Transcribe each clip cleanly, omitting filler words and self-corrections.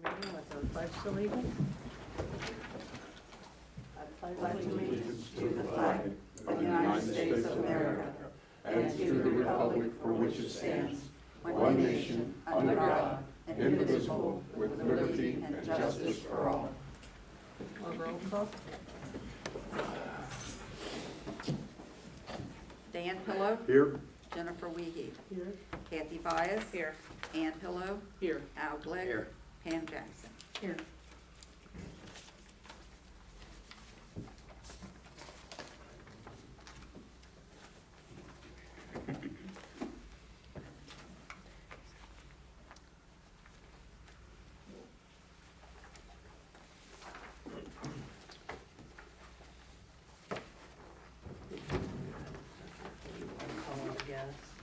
Meeting with the pledge to allegiance. I pledge allegiance to the flag of the United States of America and to the republic for which it stands, one nation, under God, indivisible, with liberty and justice for all. Roll call. Dan Pillow. Here. Jennifer Wiehe. Here. Kathy Byess. Here. Ann Pillow. Here. Al Glick. Here. Pam Jackson. Here.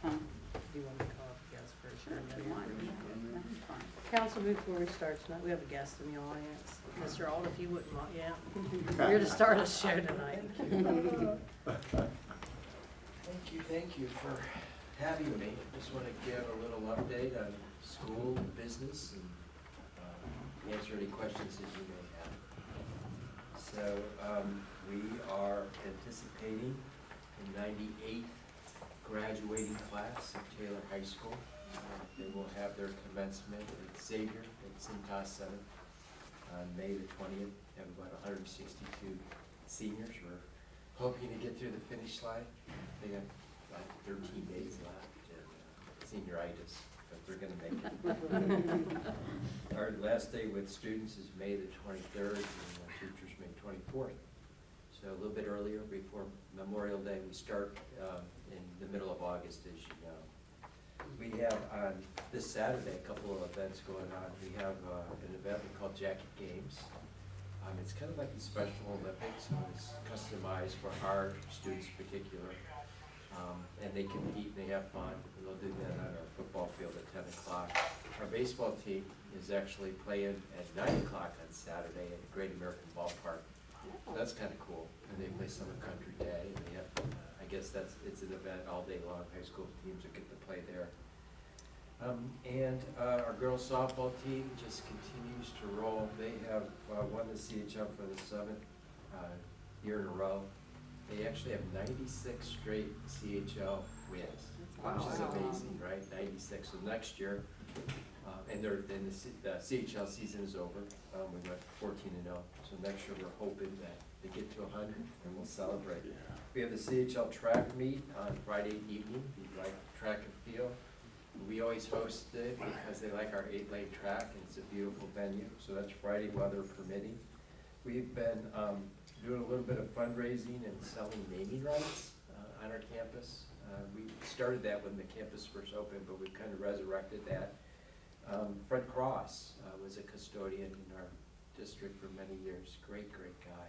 Huh? Do you want to call up a guest first? Sure, if you want, yeah, that's fine. Council, before we start tonight, we have a guest in the audience. Mr. Ald, if you wouldn't mind, yeah. You're to start us show tonight. Thank you for having me. Just want to give a little update on school, business, and answer any questions that you may have. So we are anticipating the 98th graduating class of Taylor High School. They will have their commencement at Xavier at Cintas Center on May the 20th. Have about 162 seniors. We're hoping to get through the finish line. They got like 13 days left and senioritis, but they're going to make it. Our last day with students is May the 23rd and our teachers May 24th. So a little bit earlier before Memorial Day. We start in the middle of August, as you know. We have on this Saturday a couple of events going on. We have an event we call Jacket Games. It's kind of like the Special Olympics. It's customized for our students in particular. And they compete and they have fun. And they'll do that on our football field at 10 o'clock. Our baseball team is actually playing at 9 o'clock on Saturday at the Great American Ballpark. So that's kind of cool. And they play Summer Country Day. And they have, I guess it's an event all day long. High school teams will get to play there. And our girls softball team just continues to roll. They have won the CHL for the 7th year in a row. They actually have 96 straight CHL wins, which is amazing, right? 96. So next year, and the CHL season is over. We went 14-0. So next year we're hoping that they get to 100 and we'll celebrate. We have the CHL track meet on Friday evening. We like track and field. We always host it because they like our 8-lane track and it's a beautiful venue. So that's Friday, weather permitting. We've been doing a little bit of fundraising and selling naming rights on our campus. We started that when the campus first opened, but we've kind of resurrected that. Fred Cross was a custodian in our district for many years. Great guy.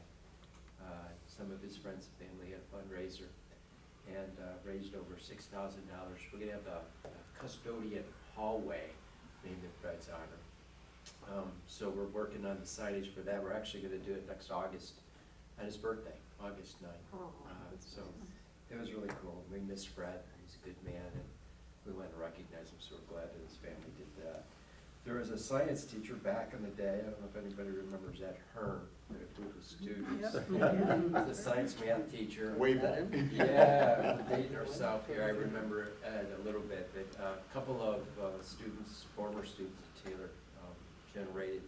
Some of his friends and family had a fundraiser and raised over $6,000. We're going to have the custodian hallway named in Fred's honor. So we're working on the signage for that. We're actually going to do it next August on his birthday, August 9th. So it was really cool. We miss Fred. He's a good man, and we went to recognize him, so we're glad that his family did that. There was a science teacher back in the day. I don't know if anybody remembers that Hearn, with a group of students. The science math teacher. Way back. Yeah, we're dating ourselves here. I remember it a little bit. But a couple of students, former students at Taylor, generated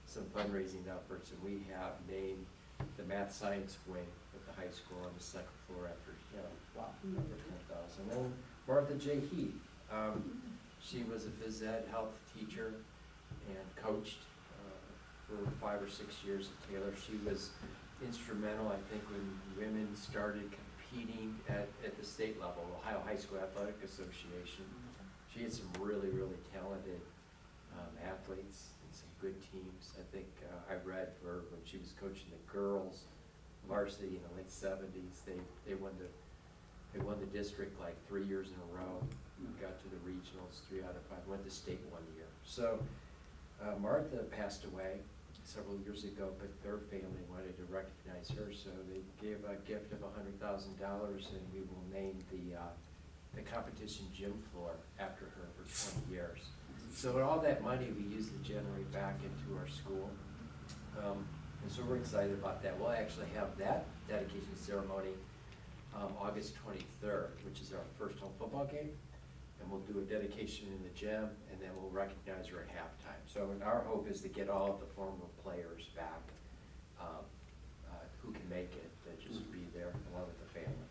some fundraising efforts, and we have named the math science wing at the high school on the second floor after, over 10,000. And Martha J. Heath. She was a phys ed health teacher and coached for 5 or 6 years at Taylor. She was instrumental, I think, when women started competing at the state level, Ohio High School Athletic Association. She had some really talented athletes and some good teams. I think I read her when she was coaching the girls varsity in the late 70s. They won the district like 3 years in a row. Got to the regionals 3 out of 5. Went to state 1 year. So Martha passed away several years ago, but their family wanted to recognize her, so they gave a gift of $100,000, and we will name the competition gym floor after her for 20 years. So all that money we use to generate back into our school. And so we're excited about that. We'll actually have that dedication ceremony August 23rd, which is our first home football game. And we'll do a dedication in the gym, and then we'll recognize her at halftime. So our hope is to get all of the former players back who can make it, to just be there along with the family.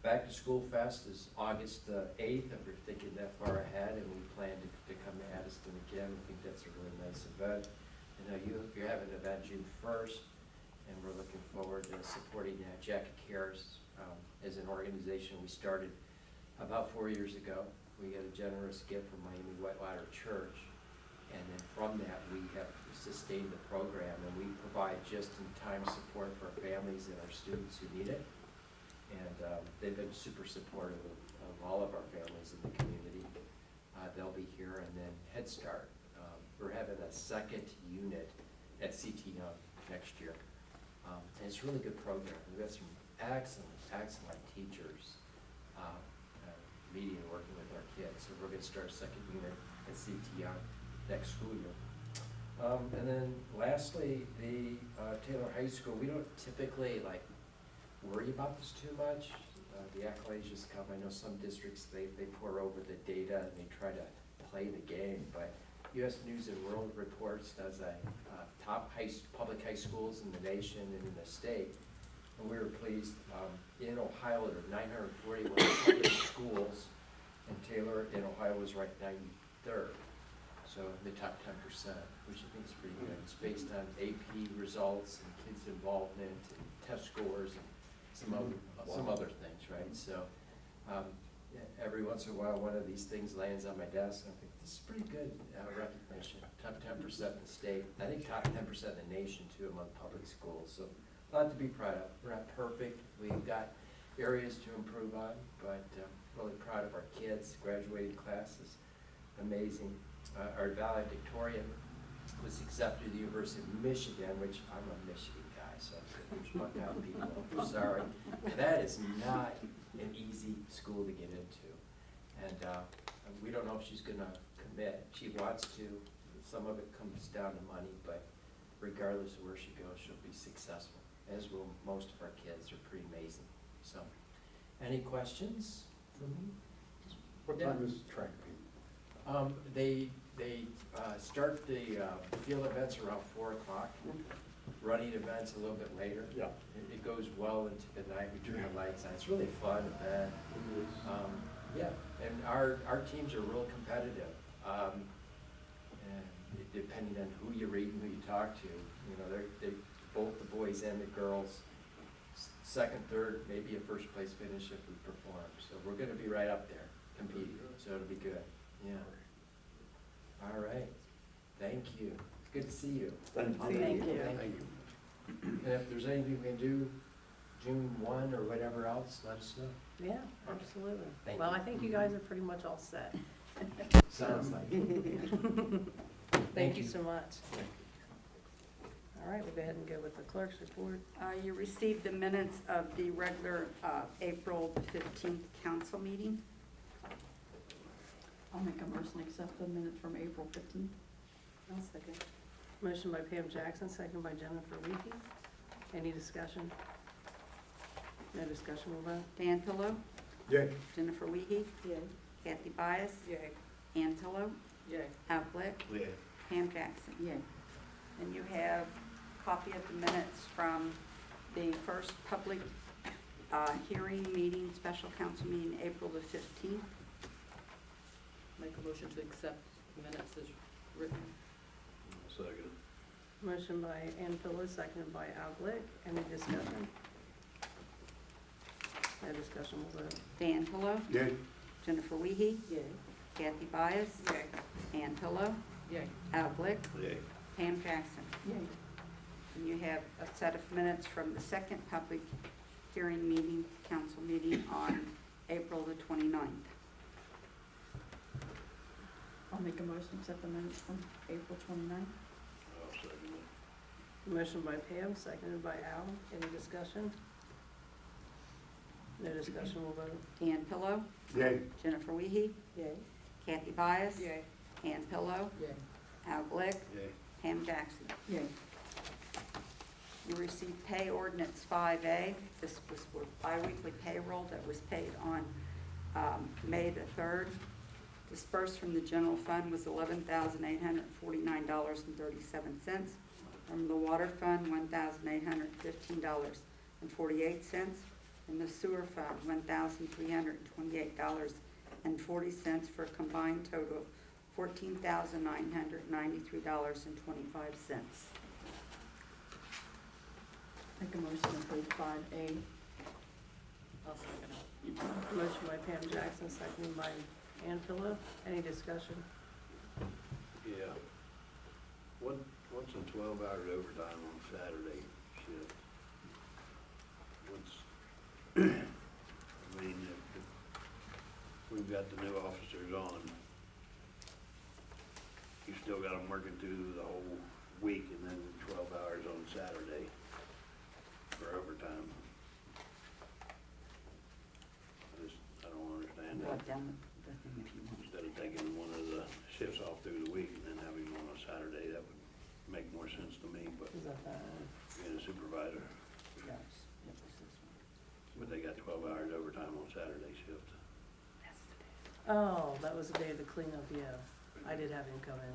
Back to School Fest is August 8th, if we're thinking that far ahead, and we plan to come to Addyston again. I think that's a really nice event. I know you're having an event June 1st, and we're looking forward to supporting that. Jacket Cares as an organization we started about 4 years ago. We got a generous gift from Miami Whitewater Church, and then from that we have sustained the program, and we provide just-in-time support for our families and our students who need it. And they've been super supportive of all of our families in the community. They'll be here, and then Head Start. We're having a second unit at CT Young next year. And it's a really good program. We've got some excellent teachers meeting and working with our kids. So we're going to start a second unit at CT Young next school year. And then lastly, the Taylor High School, we don't typically worry about this too much. The accolades just come. I know some districts, they pour over the data and they try to play the game, but U.S. News and World Reports does a top public high schools in the nation and in the state. And we were pleased. In Ohio, there are 941 public schools, and Taylor in Ohio was ranked 93rd. So in the top 10%, which I think is pretty good. It's based on AP results and kids' involvement and test scores and some other things, right? So yeah, every once in a while, one of these things lands on my desk, and I think this is pretty good recognition. Top 10% in the state. I think top 10% in the nation too among public schools. So a lot to be proud of. We're not perfect. We've got areas to improve on, but really proud of our kids. Graduating class is amazing. Our valedictorian was accepted to the University of Michigan, which I'm a Michigan guy, so there's Buckeye people. I'm sorry. That is not an easy school to get into. And we don't know if she's going to commit. She wants to. Some of it comes down to money, but regardless of where she goes, she'll be successful, as will most of our kids. They're pretty amazing. So, any questions for me? What time is track meet? They start the field events around 4 o'clock. Running events a little bit later. Yeah. It goes well into the night. We turn the lights on. It's really fun event. Yeah, and our teams are real competitive. And depending on who you read and who you talk to, you know, they both the boys and the girls, second, third, maybe a first place finish if we perform. So we're going to be right up there competing. So it'll be good. Yeah. All right. Thank you. It's good to see you. Thank you. Thank you. Thank you. And if there's anything we can do June 1 or whatever else, let us know. Yeah, absolutely. Thank Well, you. I think you guys are pretty much all set. Sounds like it. Thank you so much. All right, we'll go ahead and go with the clerk's report. You received the minutes of the regular April 15th council meeting. I'll make a motion to accept the minutes from April 15th. I'll second. Motion by Pam Jackson, second by Jennifer Wiehe. Any discussion? No discussion, we'll vote. Dan Pillow, Yay. Jennifer Wiehe, Yay. Kathy-Byess, Yay. Ann Pillow, Yay. Al Glick, Yay. Pam Jackson. Yay. And you have a copy of the minutes from the first public hearing meeting, special council meeting, April the 15th. Make a motion to accept minutes as written. Second. Motion by Ann Pillow, seconded by Al Glick. Any discussion? No discussion, we'll vote. Dan Pillow, Yay. Jennifer Wiehe, Yay. Kathy-Byess, Ann Pillow, Yay. Al Glick, Yay. Pam Jackson. Yay. And you have a set of minutes from the second public hearing meeting, council meeting on April the 29th. I'll make a motion to accept the minutes from April 29th. I'll second it. Motion by Pam, seconded by Al. Any discussion? No discussion, we'll vote. Dan Pillow, Yay. Jennifer Wiehe, Yay. Kathy-Byess, Ann Pillow, Yay. Al Glick, Yay. Pam Jackson. Yay. You received pay ordinance 5A. This was for biweekly payroll that was paid on May the 3rd. Dispersed from the general fund was $11,849.37. From the water fund, $1,815.48. From the sewer fund, $1,328.40 for a combined total of $14,993.25. Make a motion to approve 5A. I'll second it. Motion by Pam Jackson, seconded by Ann Pillow. Any discussion? Yeah. What's a 12 hours overtime on Saturday shift? I mean, if we've got the new officers on, you still got them working through the whole week and then 12 hours on Saturday for overtime. I don't understand that. Write down the thing if you want. Instead of taking one of the shifts off through the week and then having one on Saturday, that would make more sense to me, but Is that that one? being a supervisor, Yes, it was this one. but they got 12 hours overtime on Saturday shift. That's the day. Oh, that was the day of the cleanup, yeah. I did have him come in.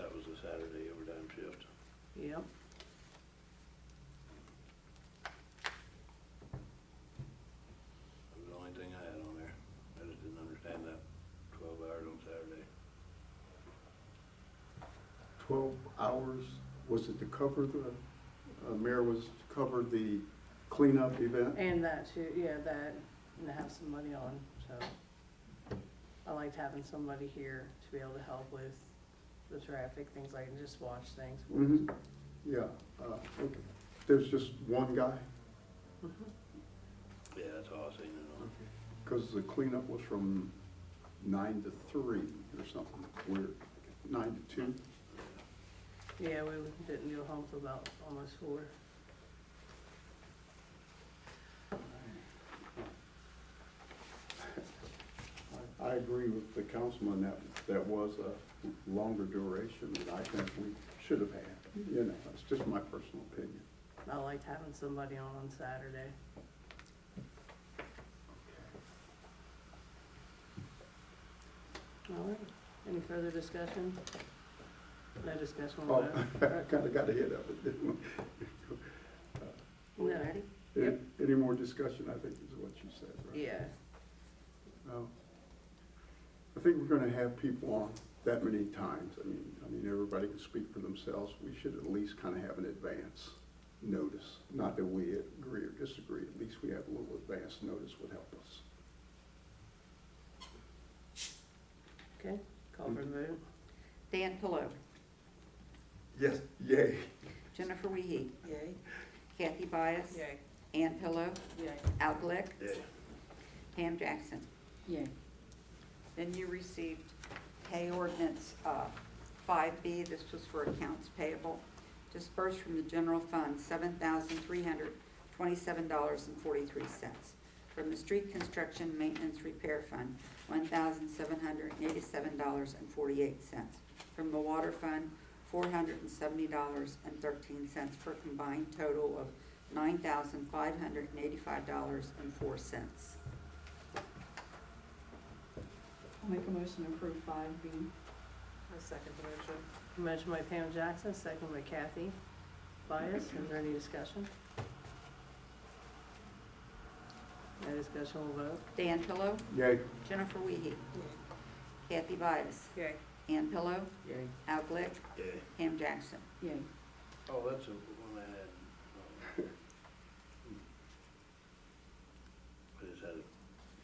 That was a Saturday overtime shift. Yep. That was the only thing I had on there. I just didn't understand that 12 hours on Saturday. 12 hours, was it to cover the, Mayor was to cover the cleanup event? And that too, yeah, that, and to have somebody on, so. I liked having somebody here to be able to help with the traffic, things like, and just watch things. Mm-hmm, yeah, okay. There's just one guy? Mhm. Yeah, that's all I seen it on. Because the cleanup was from 9 to 3 or something weird, 9 to 2? Yeah, we didn't go home till about almost 4. I agree with the councilman that that was a longer duration than I think we should have had. You know, it's just my personal opinion. I liked having somebody on Saturday. All right, any further discussion? No discussion, we'll Oh, vote. kind of got ahead of it, didn't we? We No. ready? Yep. Any more discussion, I think is what you said, right? Yeah, I think we're gonna have people on that many times. I mean, everybody can speak for themselves. We should at least kind of have an advance notice. Not that we agree or disagree, at least we have a little advance notice would help us. okay, call for the vote. Dan Pillow, Yes. Yay. Jennifer Wiehe, Yay. Kathy Byess, Yay. Ann Pillow, Yay. Al Glick, Yeah. Pam Jackson. Yay. Then you received pay ordinance 5B. This was for accounts payable. Dispersed from the general fund, $7,327.43. From the street construction maintenance repair fund, $1,787.48. From the water fund, $470.13 for a combined total of $9,585.04. I'll make a motion to approve 5B. I second the motion. Motion by Pam Jackson, second by Kathy Byess. Is there any discussion? No discussion, we'll vote. Dan Pillow, Yay. Jennifer Wiehe, Yay. Kathy Byess, Yay. Ann Pillow, Yay. Al Glick, Yeah. Pam Jackson. Yay. Oh, that's the one I had. I just had a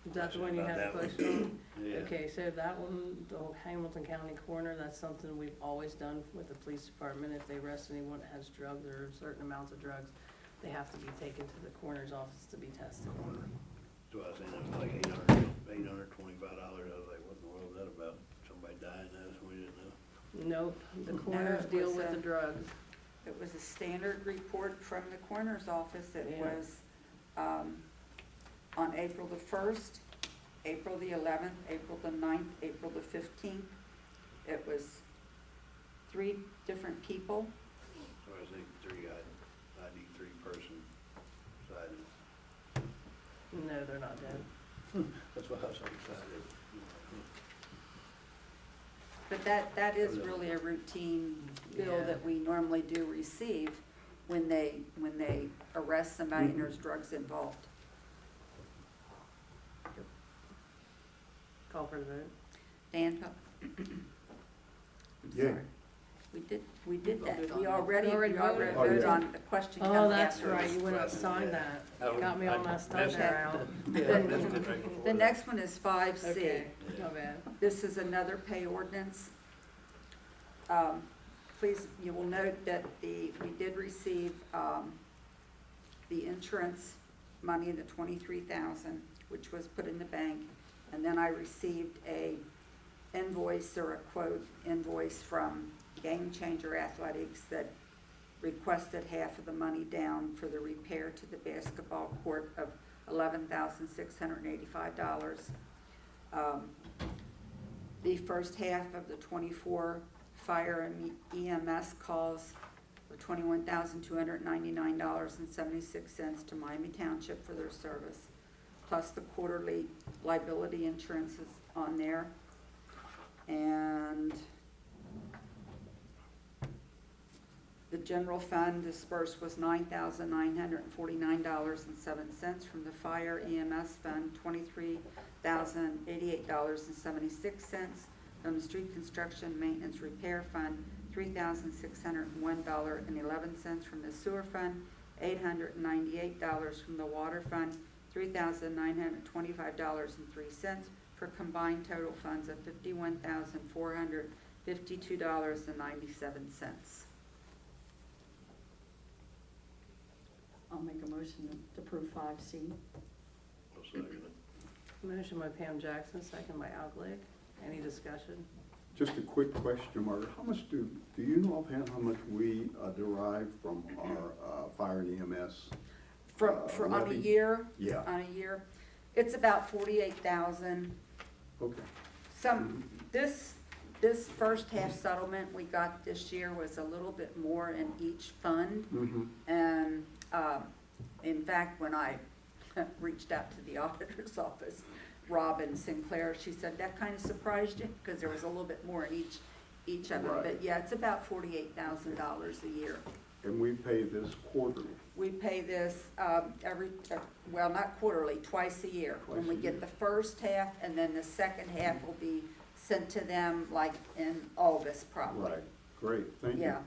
Is that the one you About had a that one. question on? Yeah. Okay, so that one, the Hamilton County Coroner, that's something we've always done with the police department. If they arrest anyone that has drugs or certain amounts of drugs, they have to be taken to the coroner's office to be tested. So I was saying it was like $825. I was like, what in the world is that about? Somebody dying, that's we didn't know. Nope, the coroners it deal was, with the drugs. It was a standard report from the coroner's office. It Yeah. was on April the 1st, April the 11th, April the 9th, April the 15th. It was 3 different people. So I think I need 3-person signing. No, they're not dead. That's why I was so excited. But that is really a routine bill Yeah. that we normally do receive when they arrest somebody and there's drugs involved. Call for the vote. Dan? I'm Yeah. sorry. We did that. We We already already voted voted. on the question. Oh, comes that's after. right, you went out and signed that. Got me all messed up messed there, Al. The next one is 5C. Okay, my bad. This is another pay ordinance. Please, you will note that we did receive the insurance money, the $23,000, which was put in the bank. And then I received a invoice or a quote invoice from Game Changer Athletics that requested half of the money down for the repair to the basketball court of $11,685. The first half of the 24 fire and EMS calls were $21,299.76 to Miami Township for their service, plus the quarterly liability insurances on there. And the general fund dispersed was $9,949.07 from the fire EMS fund, $23,088.76 from the street construction maintenance repair fund, $3,601.11 from the sewer fund, $898 from the water fund, $3,925.03 for combined total funds of $51,452.97. I'll make a motion to approve 5C. I'll second it. Motion by Pam Jackson, second by Al Glick. Any discussion? Just a quick question, Margaret. How much do you know offhand how much we derive from our fire and EMS? For on a levy? year? Yeah. On a year, it's about 48,000. Okay. This first half settlement we got this year was a little bit more in each fund. Mm-hmm. And, in fact, when I reached out to the auditor's office, Robin Sinclair, she said, that kind of surprised you, because there was a little bit more in each of them. Right. But yeah, it's about $48,000 a year. And we pay this quarterly. We pay this well, not quarterly, twice a year. Twice When we a get year. the first half, and then the second half will be sent to them like in August probably. Right. Great, thank you. Yeah.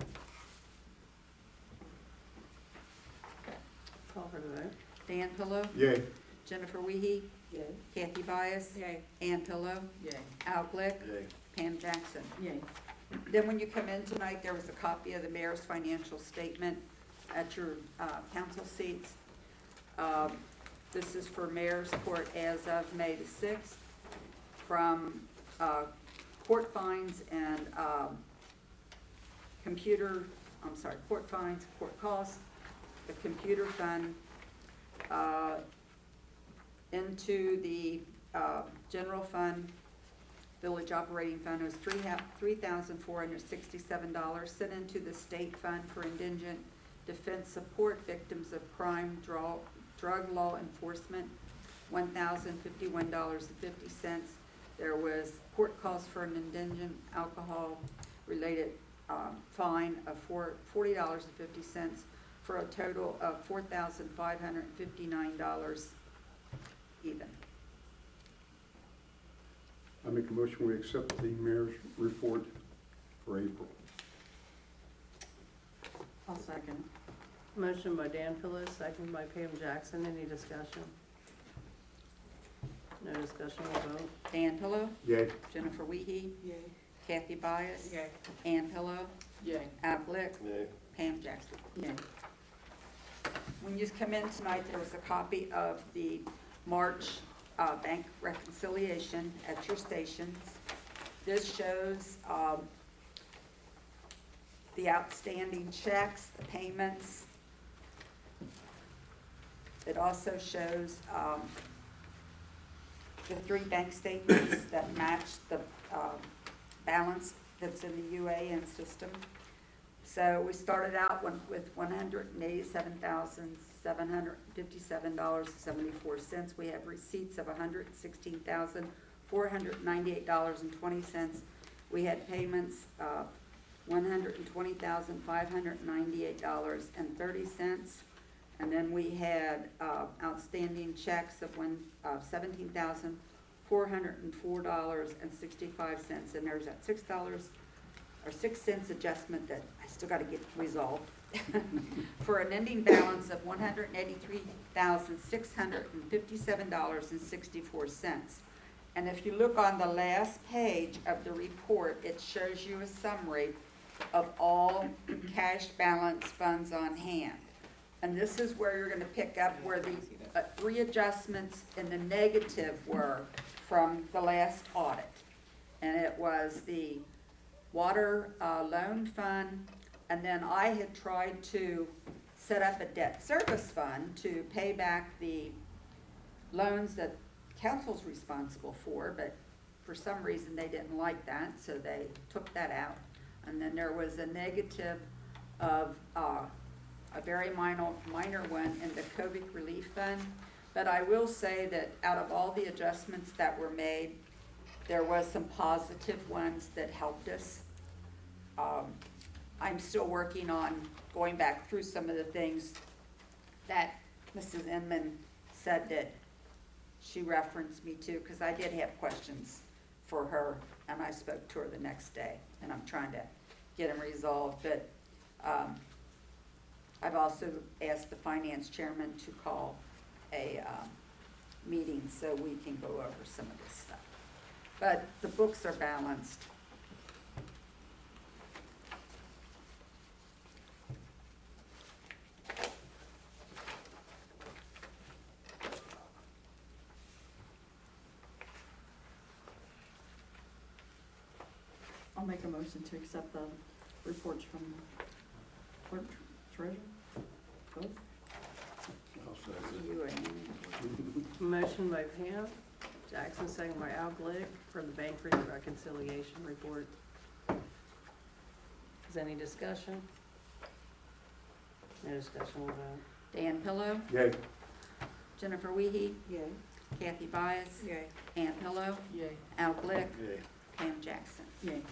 Call for the vote. Dan Pillow, Yay. Jennifer Wiehe, Yay. Kathy Byess, Yay. Ann Pillow, Yay. Al Glick, Yay. Pam Jackson. Yay. Then when you come in tonight, there was a copy of the mayor's financial statement at your council seats. This is for mayor's court as of May the 6th. From court fines and court fines, court costs, the computer fund, into the general fund, village operating fund was $3,467, sent into the state fund for indigent defense support victims of crime, drug law enforcement, $1,051.50. There was court costs for an indigent alcohol-related fine of $40.50 for a total of $4,559 even. I make a motion, we accept the mayor's report for April. I'll second. Motion by Dan Pillow, second by Pam Jackson. Any discussion? No discussion, we'll vote. Dan Pillow, Yay. Jennifer Wiehe, Yay. Kathy Byess, Yay. Ann Pillow, Yay. Al Glick, Yay. Pam Jackson. Yay. When you come in tonight, there was a copy of the March bank reconciliation at your stations. This shows the outstanding checks, the payments. It also shows the 3 bank statements that match the balance that's in the UAN system. So we started out with $187,757.74. We have receipts of $116,498.20. We had payments of $120,598.30. And then we had outstanding checks of $17,404.65. And there's that $6 adjustment that I still got to get resolved for an ending balance of $183,657.64. And if you look on the last page of the report, it shows you a summary of all cash balance funds on hand. And this is where you're going to pick up where the readjustments in the negative were from the last audit. And it was the water loan fund, and then I had tried to set up a debt service fund to pay back the loans that council's responsible for, but for some reason they didn't like that, so they took that out. And then there was a negative of a very minor one in the COVID relief fund. But I will say that out of all the adjustments that were made, there was some positive ones that helped us. I'm still working on going back through some of the things that Mrs. Inman said that she referenced me to, because I did have questions for her, and I spoke to her the next day, and I'm trying to get them resolved. But I've also asked the finance chairman to call a meeting so we can go over some of this stuff. But the books are balanced. I'll make a motion to accept the reports from clerk, treasurer, both. Motion by Pam Jackson, second by Al Glick for the bank reconciliation report. Is any discussion? No discussion, we'll vote. Dan Pillow, Yay. Jennifer Wiehe, Yay. Kathy Byess, Yay. Ann Pillow, Yay. Al Glick, Yay. Pam Jackson. Yay.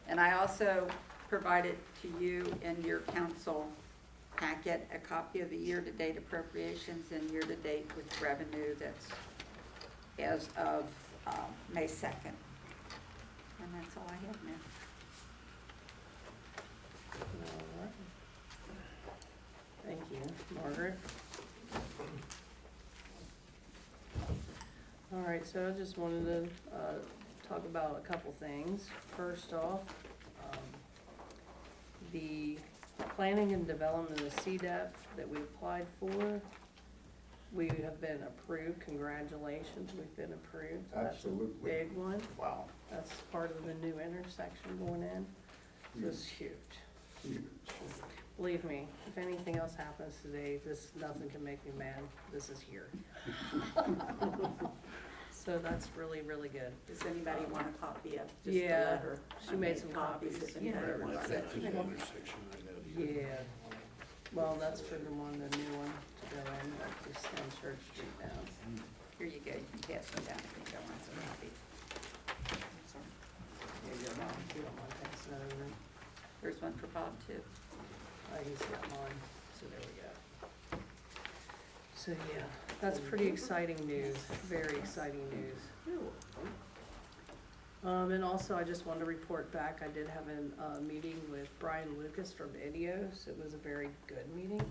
And I also provided to you in your council packet a copy of the year-to-date appropriations and year-to-date with revenue that's as of May 2nd. And that's all I have now. All right. Thank you, Margaret. All right, so I just wanted to talk about a couple things. First off, the planning and development of CDEP that we applied for, we have been approved. Congratulations, we've been approved. Absolutely. That's a big one. Wow. That's part of the new intersection going in. This is huge. Huge. Believe me, if anything else happens today, nothing can make me mad. This is here. So that's really, really good. Does anybody want a copy of just the Yeah, letter? she I made some copies. of them Yeah. for everybody. Yeah, well, that's for the one, the new one to go in, at the Stand Church Street now. Here you go, you can pass them down if you don't want some copy. Sorry. Yeah, you don't mind, you don't mind passing that over. There's one for Bob too. He's got mine, so there we go. So, yeah, that's pretty exciting news, very exciting news. And also, I just wanted to report back, I did have a meeting with Brian Lucas from Idios. It was a very good meeting.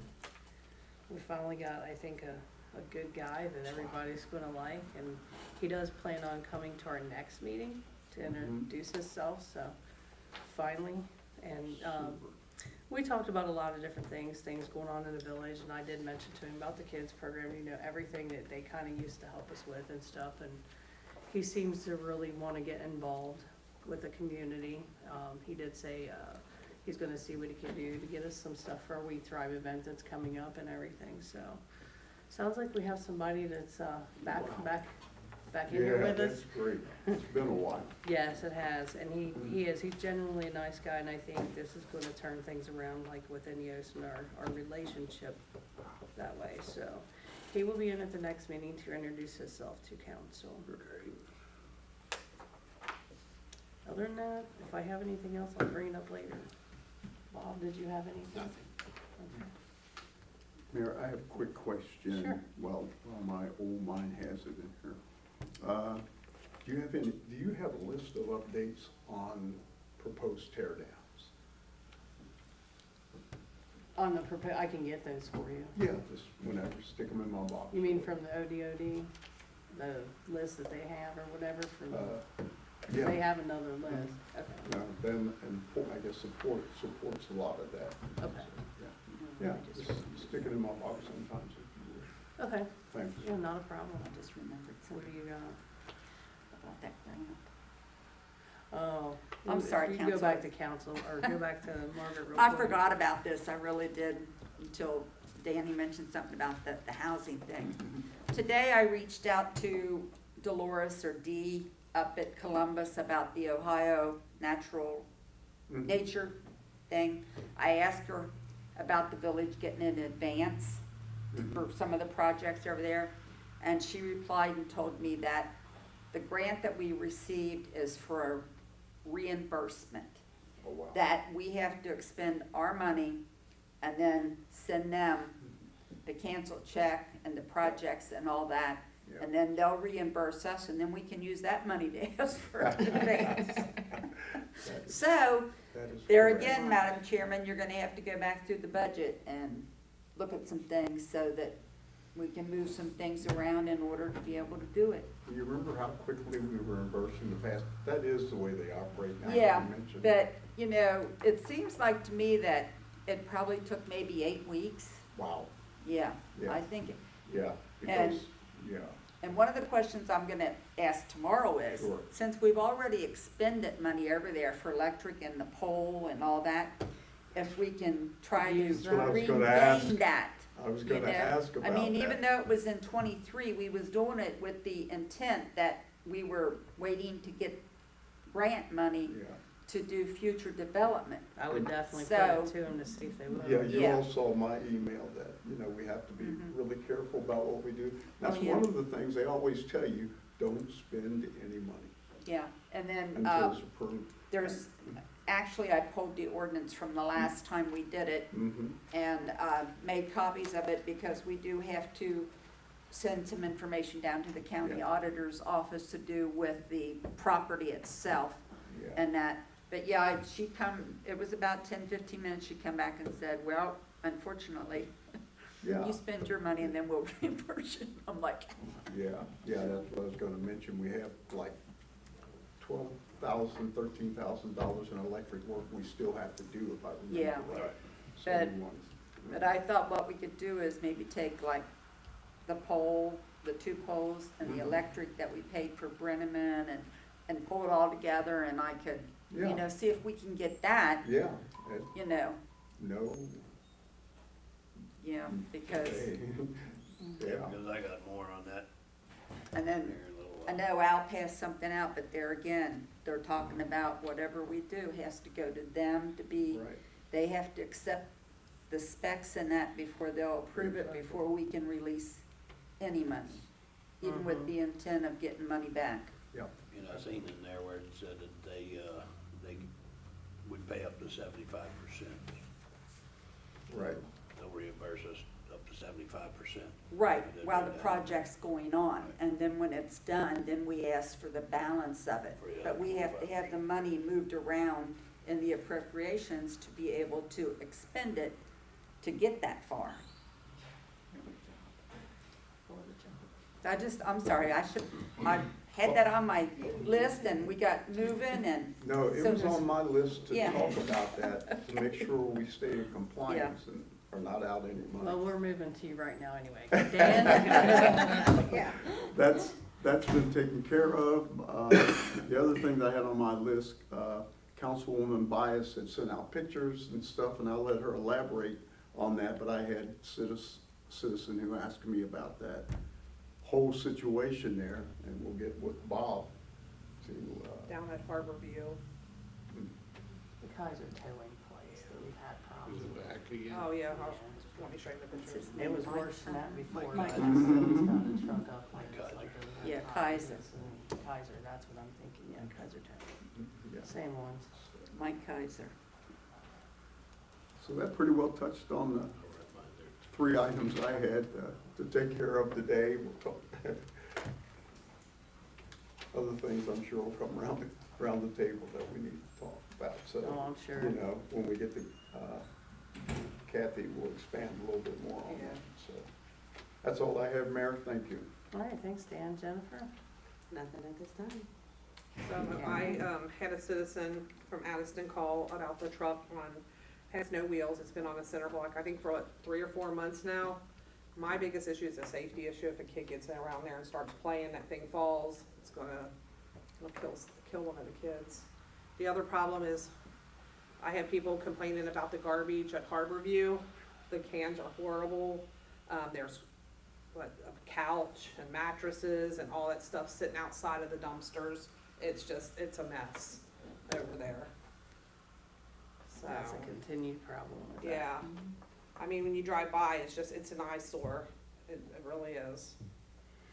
We finally got, I think, a good guy that everybody's gonna like, and he does plan on coming to our next meeting to introduce himself, so finally. And we talked about a lot of different things going on in the village, and I did mention to him about the kids program, everything that they kinda used to help us with and stuff, and he seems to really wanna get involved with the community. He did say, he's gonna see what he can do to get us some stuff for our We Thrive event that's coming up and everything, so Sounds like we have somebody that's, back in here Yeah, with us. that's great. It's been a while. Yes, it has, and he's genuinely a nice guy, and I think this is gonna turn things around, like with Ineos and our relationship that way, so. He will be in at the next meeting to introduce himself to council. Other than that, if I have anything else, I'll bring it up later. Bob, did you have anything? Nothing. Okay. Mayor, I have a quick question. Sure. Well, my old mind has it in here. Do you have a list of updates on proposed tear downs? On the I can get those for you. Yeah, just whenever, stick them in my box. You mean from the ODOD, the list that they have or whatever from, Yeah. they have another list, okay. No, them and I guess supports a lot of that. Okay. Yeah, just stick it in my box sometimes if you would. Okay, Thank you. yeah, not a problem. I just remembered What something do you got? about that grant. Oh. I'm sorry, You can go Council. back to council, or go back to Margaret real I quick. forgot about this, I really did, until Danny mentioned something about the housing thing. Today I reached out to Dolores or Dee up at Columbus about the Ohio natural Mhm. nature thing. I asked her about the village getting in advance for some of the projects over there. And she replied and told me that the grant that we received is for a reimbursement. Oh, wow. That we have to expend our money and then send them the canceled check and the projects and all that. Yeah. And then they'll reimburse us and then we can use that money to ask for advance. So, That is there correct. again, Madam Chairman, you're gonna have to go back through the budget and look at some things so that we can move some things around in order to be able to do it. You remember how quickly we were reimbursed in the past? That is the way they operate now. Yeah, you mentioned. but, you know, it seems like to me that it probably took maybe 8 weeks. Wow, Yeah, Yeah. I think, yeah, And- because, yeah, and one of the questions I'm gonna ask tomorrow is, Sure. since we've already expended money over there for electric and the pole and all that, if we can try to Use that. That's what I was gonna ask. regain that. I was You gonna know, ask about I that. mean, even though it was in 23, we was doing it with the intent that we were waiting to get grant money Yeah, to do future development. I would definitely put So- it to them to see if they will. yeah, you Yeah. all saw my email that, you know, we have to be Mhm. really careful about what we do. That's Oh, yeah. one of the things they always tell you, don't spend any money Yeah, and then, until it's approved. there's, actually, I pulled the ordinance from the last time we did it Mm-hmm, and made copies of it because we do have to send some information down to the county Yeah. auditor's office to do with the property itself yeah. and that. But yeah, she come, it was about 10, 15 minutes, she come back and said, well, unfortunately, Yeah, you spend your money and then we'll reimburse you. I'm like, yeah, that's what I was gonna mention. We have like $12,000, $13,000 in electric work we still have to do if I Yeah. remember right. So But- we want- but I thought what we could do is maybe take like the pole, the 2 poles and the Mhm. electric that we paid for Brenneman and pull it all together and I could, Yeah. you know, see if we can get that, Yeah, you know, no. because, Hey. Yeah, Because I got more on that and then here in a little I while. know Al passed something out, but there again, they're talking about whatever we do has to go to them to be, right. they have to accept the specs and that before they'll approve it, Exactly. before we can release any money, even with Mhm. the intent of getting money back. You know, I seen in there where it said that they would pay up to 75%. Right. They'll reimburse us up to 75%. Right, Then while we're the done. project's going on, Right. and then when it's done, then we ask for the balance of it. For the But we other have to have the money moved around in the appropriations to be able to expend it to get that far. I'm sorry, I had that on my list and we got moving and, No, it So was there's- on my list to Yeah. talk about that, to make sure we stay in compliance and are not out any Well, money. we're moving to you right now anyway. Dan? yeah. That's been taken care of. The other thing that I had on my list, Councilwoman Byess had sent out pictures and stuff, and I'll let her elaborate on that, but I had citizen who asked me about that whole situation there, and we'll get with Bob to, Down at Harbor View. The Kaiser towing place that we've had problems Is it with. back again? Oh, yeah, let me show you the pictures. It was worse than that before. Mike but Kaiser. it's got a truck up there. It's Kaiser. like a- Yeah, Kaiser. Kaiser, that's what I'm thinking, yeah, Kaiser towing. yeah. Same ones. Mike Kaiser. So that pretty well touched on the three items I had to take care of today. We'll talk. Other things I'm sure will come around the table that we need to talk about, so. Oh, I'm sure. You know, when we get to, Kathy will expand a little bit more on Yeah. that, so. That's all I have, Mayor, thank you. All right, thanks, Dan. Jennifer? Nothing at this time. So I had a citizen from Addyston call about the truck has no wheels. It's been on a center block, I think for what, 3 or 4 months now. My biggest issue is a safety issue. If a kid gets around there and starts playing, that thing falls, it'll kill one of the kids. The other problem is I have people complaining about the garbage at Harbor View. The cans are horrible. There's a couch and mattresses and all that stuff sitting outside of the dumpsters. It's a mess over there. So, That's a continued problem with that. yeah. I mean, when you drive by, it's an eyesore. It really is.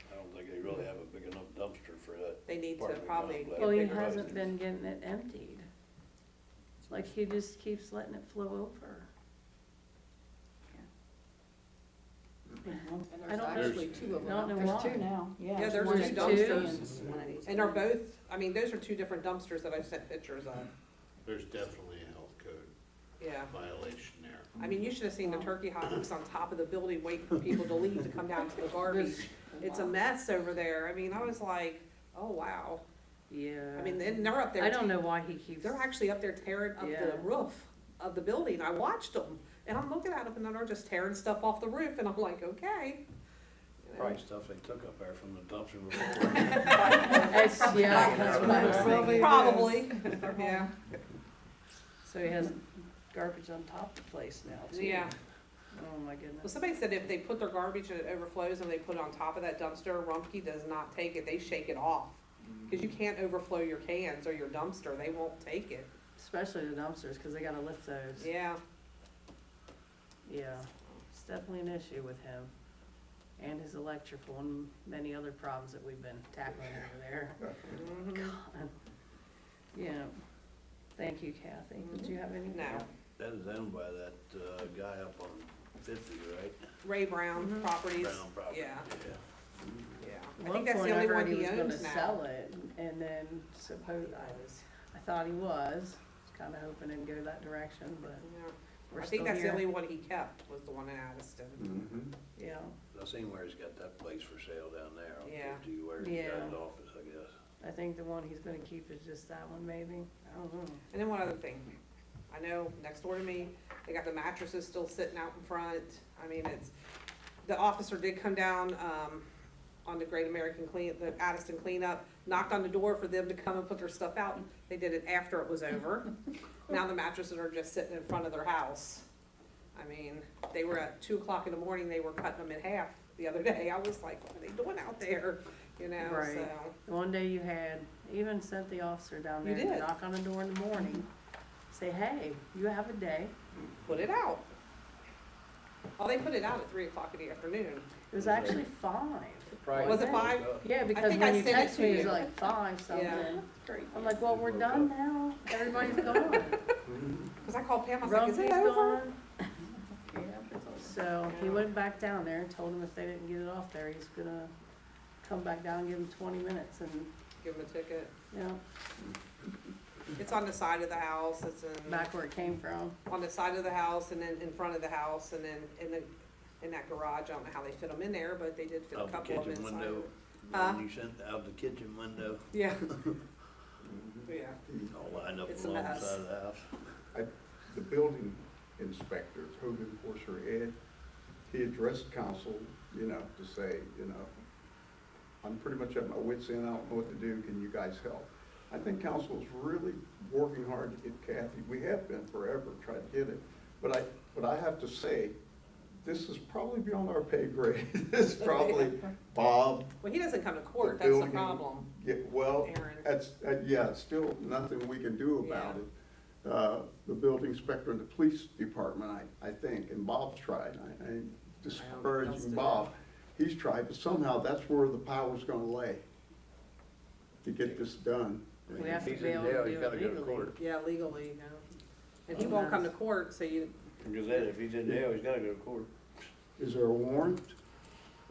I don't think they really have a big enough dumpster for that. They need to part of the probably complex. Well, he bigger hasn't dumpsters. been getting it emptied. Like, he just keeps letting it flow over. And I there's don't actually know. 2 of I don't know them. There's why. two now, yeah. Yeah, there's One two and two. dumpsters. One of these. And they're both, I mean, those are 2 different dumpsters that I sent pictures of. There's definitely a health code Yeah. violation there. I mean, you should have seen the turkey hawks on top of the building waiting for people to leave to come down to the garbage. It's a mess over there. I mean, I was like, oh, wow. Yeah. I mean, and they're up there. I don't know why he keeps. They're actually up there tearing up Yeah. the roof of the building. I watched them, and I'm looking at them, and they're just tearing stuff off the roof, and I'm like, okay. You know? Probably stuff they took up there from the dumpster before. Yeah, that's what I was thinking. Probably, yeah. So he has garbage on top of the place now, too. Yeah. Oh, my Well, goodness. somebody said if they put their garbage and it overflows and they put it on top of that dumpster, Rumpke does not take it. They shake it off. Because you can't overflow your cans or your dumpster. They won't take it. Especially the dumpsters, because they gotta lift those. Yeah. Yeah, it's definitely an issue with him. And his electrical and many other problems that we've been tackling over there. Mhm. God. Yeah. Thank you, Kathy. Did you have anything? No. That is owned by that guy up on 50, right? Ray Brown Mhm. Properties. Brown property. Yeah. Yeah. At I one think that's point, the I only heard one he he was gonna owns now. sell it, and then I thought he was kinda hoping it'd go that direction, but Yeah. we're I still think that's the here. only one he kept was the one in Addyston. Mhm. Yeah, I seen where he's got that place for sale down there on Yeah. 50, where he Yeah. got his office, I guess. I think the one he's gonna keep is just that one, maybe, I don't know. And then one other thing, I know next door to me, they got the mattresses still sitting out in front. I mean, the officer did come down, on the the Addyston cleanup, knocked on the door for them to come and put their stuff out. They did it after it was over. Now the mattresses are just sitting in front of their house. I mean, they were at 2 o'clock in the morning, they were cutting them in half the other day. I was like, what are they doing out there? You know, Right. so, The one day you had, even sent the officer down You there to did. knock on the door in the morning, say, hey, you have a day. put it out. Oh, they put it out at 3 o'clock in the afternoon. It was actually 5. Was it 5? Yeah, because think when I you sent it text to me, it was you. like 5 Yeah. something. I'm like, well, we're done now, everybody's gone. Because I called Pam, I was like, is it Rumpke's over? gone. So he went back down there and told him if they didn't get it off there, he's gonna come back down and give him 20 minutes and, Give them a ticket. you know, It's on the side of the house, it's in, back where it came from. on the side of the house, and then in front of the house, and then in that garage. I don't know how they fit them in there, but they did fit a Out the couple of them kitchen inside. window, Huh? when you sent out the kitchen window, Yeah. Yeah. all lined up It's a along the mess. side of the house. The building inspector, code enforcer Ed, he addressed council, you know, to say, you know, I'm pretty much at my wit's end, I don't know what to do, can you guys help? I think council's really working hard to get Kathy, we have been forever, tried to get it. But I have to say, this is probably beyond our pay grade. It's probably Bob. Well, he doesn't come to court, the that's the building. problem. Yeah, well, Aaron. that's, yeah, it's still nothing we can do about Yeah. it. The building inspector and the police department, I think, and Bob's tried, I ain't discouraging busted Bob. He's tried, but somehow that's where the power's gonna lay to get this done. We have to If he's be in able to jail, do he's it gotta go to legally. court. Yeah, legally, yeah. And he won't come to court, so you, Because then if he's in jail, he's gotta go to court. Is there a warrant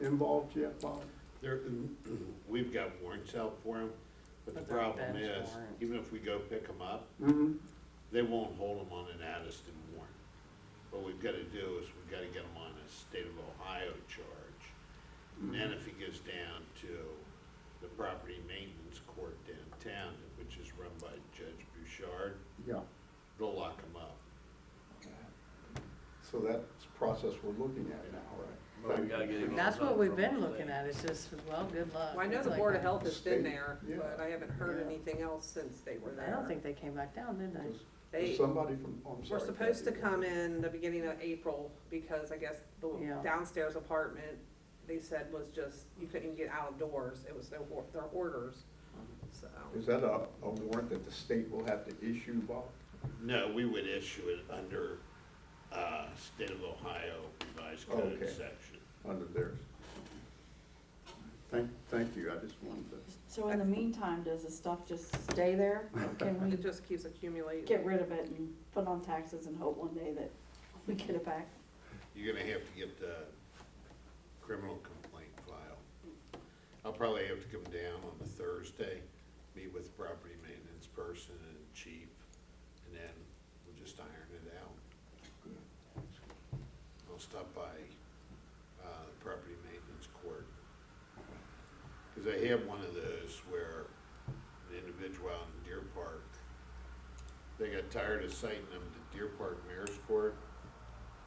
involved yet, Bob? There, we've got warrants out for them, but the But they're problem bench is, warrants. even if we go pick them up, Mm-hmm. they won't hold them on an Addyston warrant. What we've gotta do is we've gotta get them on a state of Ohio charge. And then if he goes down to the property maintenance court downtown, which is run by Judge Bouchard, Yeah, they'll lock him up. so that's the process we're looking at now, right? Well, we gotta get him on That's what something we've from been the looking state. at, it's just, well, good luck. well, I know It's the like Board of a- Health has been State, there, yeah. but I haven't heard Yeah. anything else since they were there. I don't think they came back down, did they? Was They somebody from, oh, I'm were sorry. supposed to Kathy. come in the beginning of April, because I guess the Yeah. downstairs apartment, they said was just, you couldn't even get out of doors, it was their orders, so. Is that a warrant that the state will have to issue, Bob? No, we would issue it under, State of Ohio revised code Okay. section. Under theirs? Thank you, I just wanted to. So in the meantime, does the stuff just stay there? Or can we It just keeps accumulating. get rid of it and put it on taxes and hope one day that we get it back? You're gonna have to get the criminal complaint file. I'll probably have to come down on the Thursday, meet with the property maintenance person and chief, and then we'll just iron it out. I'll stop by, the property maintenance court. Cause I have one of those where an individual out in Deer Park, they got tired of citing them to Deer Park Mayor's Court.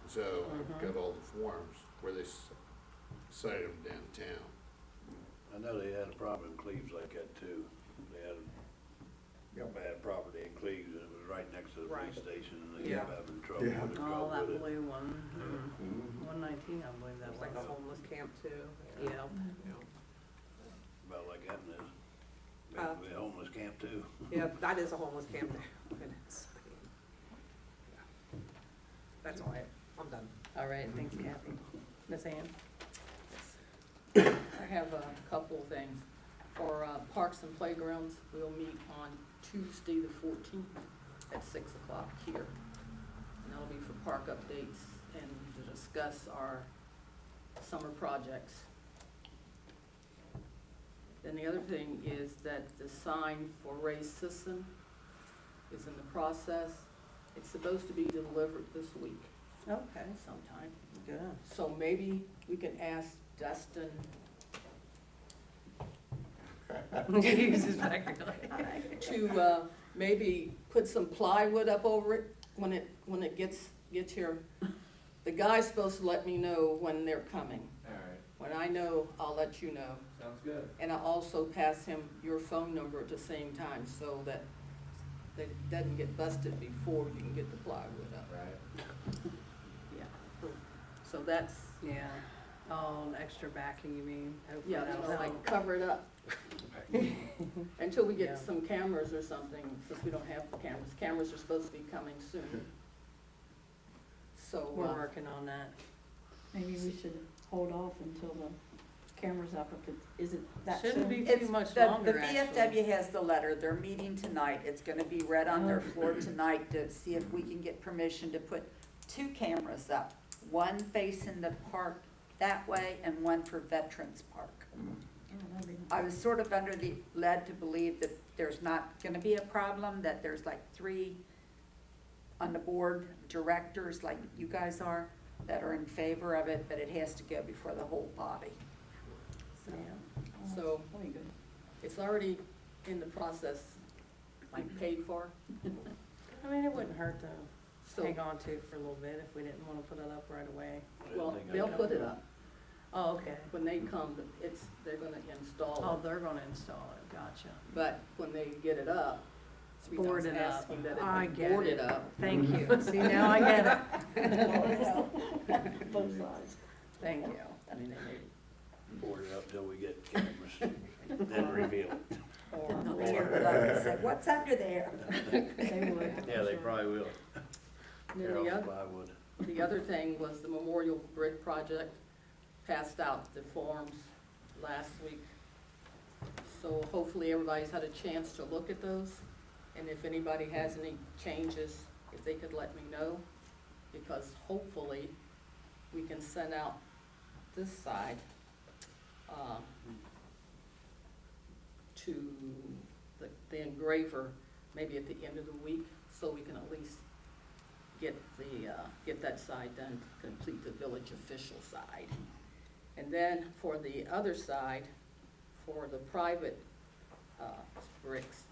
So I've got all the forms where they cited them downtown. I know they had a problem in Cleves like that too. They had a bad property in Cleves and it was right next to the police Right. station and they Yeah. kept having trouble Yeah. with it. Oh, drove that with it. blue one, Mhm. 119, I believe that It's like a was. homeless camp too. Yeah. About like that, and Uh, basically a homeless camp too. Yeah, that is a homeless camp there. It is. Yeah. That's all I'm done. All right, thanks Kathy. Miss Ann? I have a couple of things. For Parks and Playgrounds, we'll meet on Tuesday the 14th at 6 o'clock here. And that'll be for park updates and to discuss our summer projects. Then the other thing is that the sign for Ray Sisson is in the process. It's supposed to be delivered this week Okay, sometime. good. So maybe we can ask Dustin, He uses back to maybe put some plywood up over it when it gets here. The guy's supposed to let me know when they're coming. All right, When I know, I'll let you know. sounds good. And I'll also pass him your phone number at the same time so that it doesn't get busted before you can get the plywood up. Right. Yeah. So that's, Yeah. Oh, an extra backing, you mean? Hopefully yeah, that'll so like help. cover it up. Until we Yeah. get some cameras or something, since we don't have the cameras. Cameras are supposed to be coming soon. So, We're working on that. Maybe we should hold off until the camera's up if it isn't that soon. Shouldn't be It's too much the longer, actually. VFW has the letter, they're meeting tonight, it's gonna be read on their floor tonight to see if we can get permission to put 2 cameras up. One facing the park that way and one for Veterans Park. Oh, that'd be- I was sort of led to believe that there's not gonna be a problem, that there's like 3 on the board, directors like you guys are, that are in favor of it, but it has to go before the whole body. Yeah. so That'd be good. it's already in the process, like paid for. I mean, it wouldn't hurt to So, hang on to it for a little bit if we didn't wanna put it up right away. well, they'll put it up. Oh, okay. When they come, they're gonna install Oh, it. they're gonna install it, gotcha. But when they get it up, Three dollars Board it up. asking that I it be get boarded it. up. Thank you. See, now I get it. Both sides. Thank you. I mean, they may, Board it up till we get cameras, then reveal it. or, They'll tear it up and say, what's under there? They would. Yeah, they probably will. and then Tear off the the other, plywood. the other thing was the Memorial Brick Project passed out the forms last week. So hopefully everybody's had a chance to look at those. And if anybody has any changes, if they could let me know, because hopefully we can send out this side, to the engraver, maybe at the end of the week, so we can at least get get that side done, to complete the village official side. And then for the other side, for the private, bricks,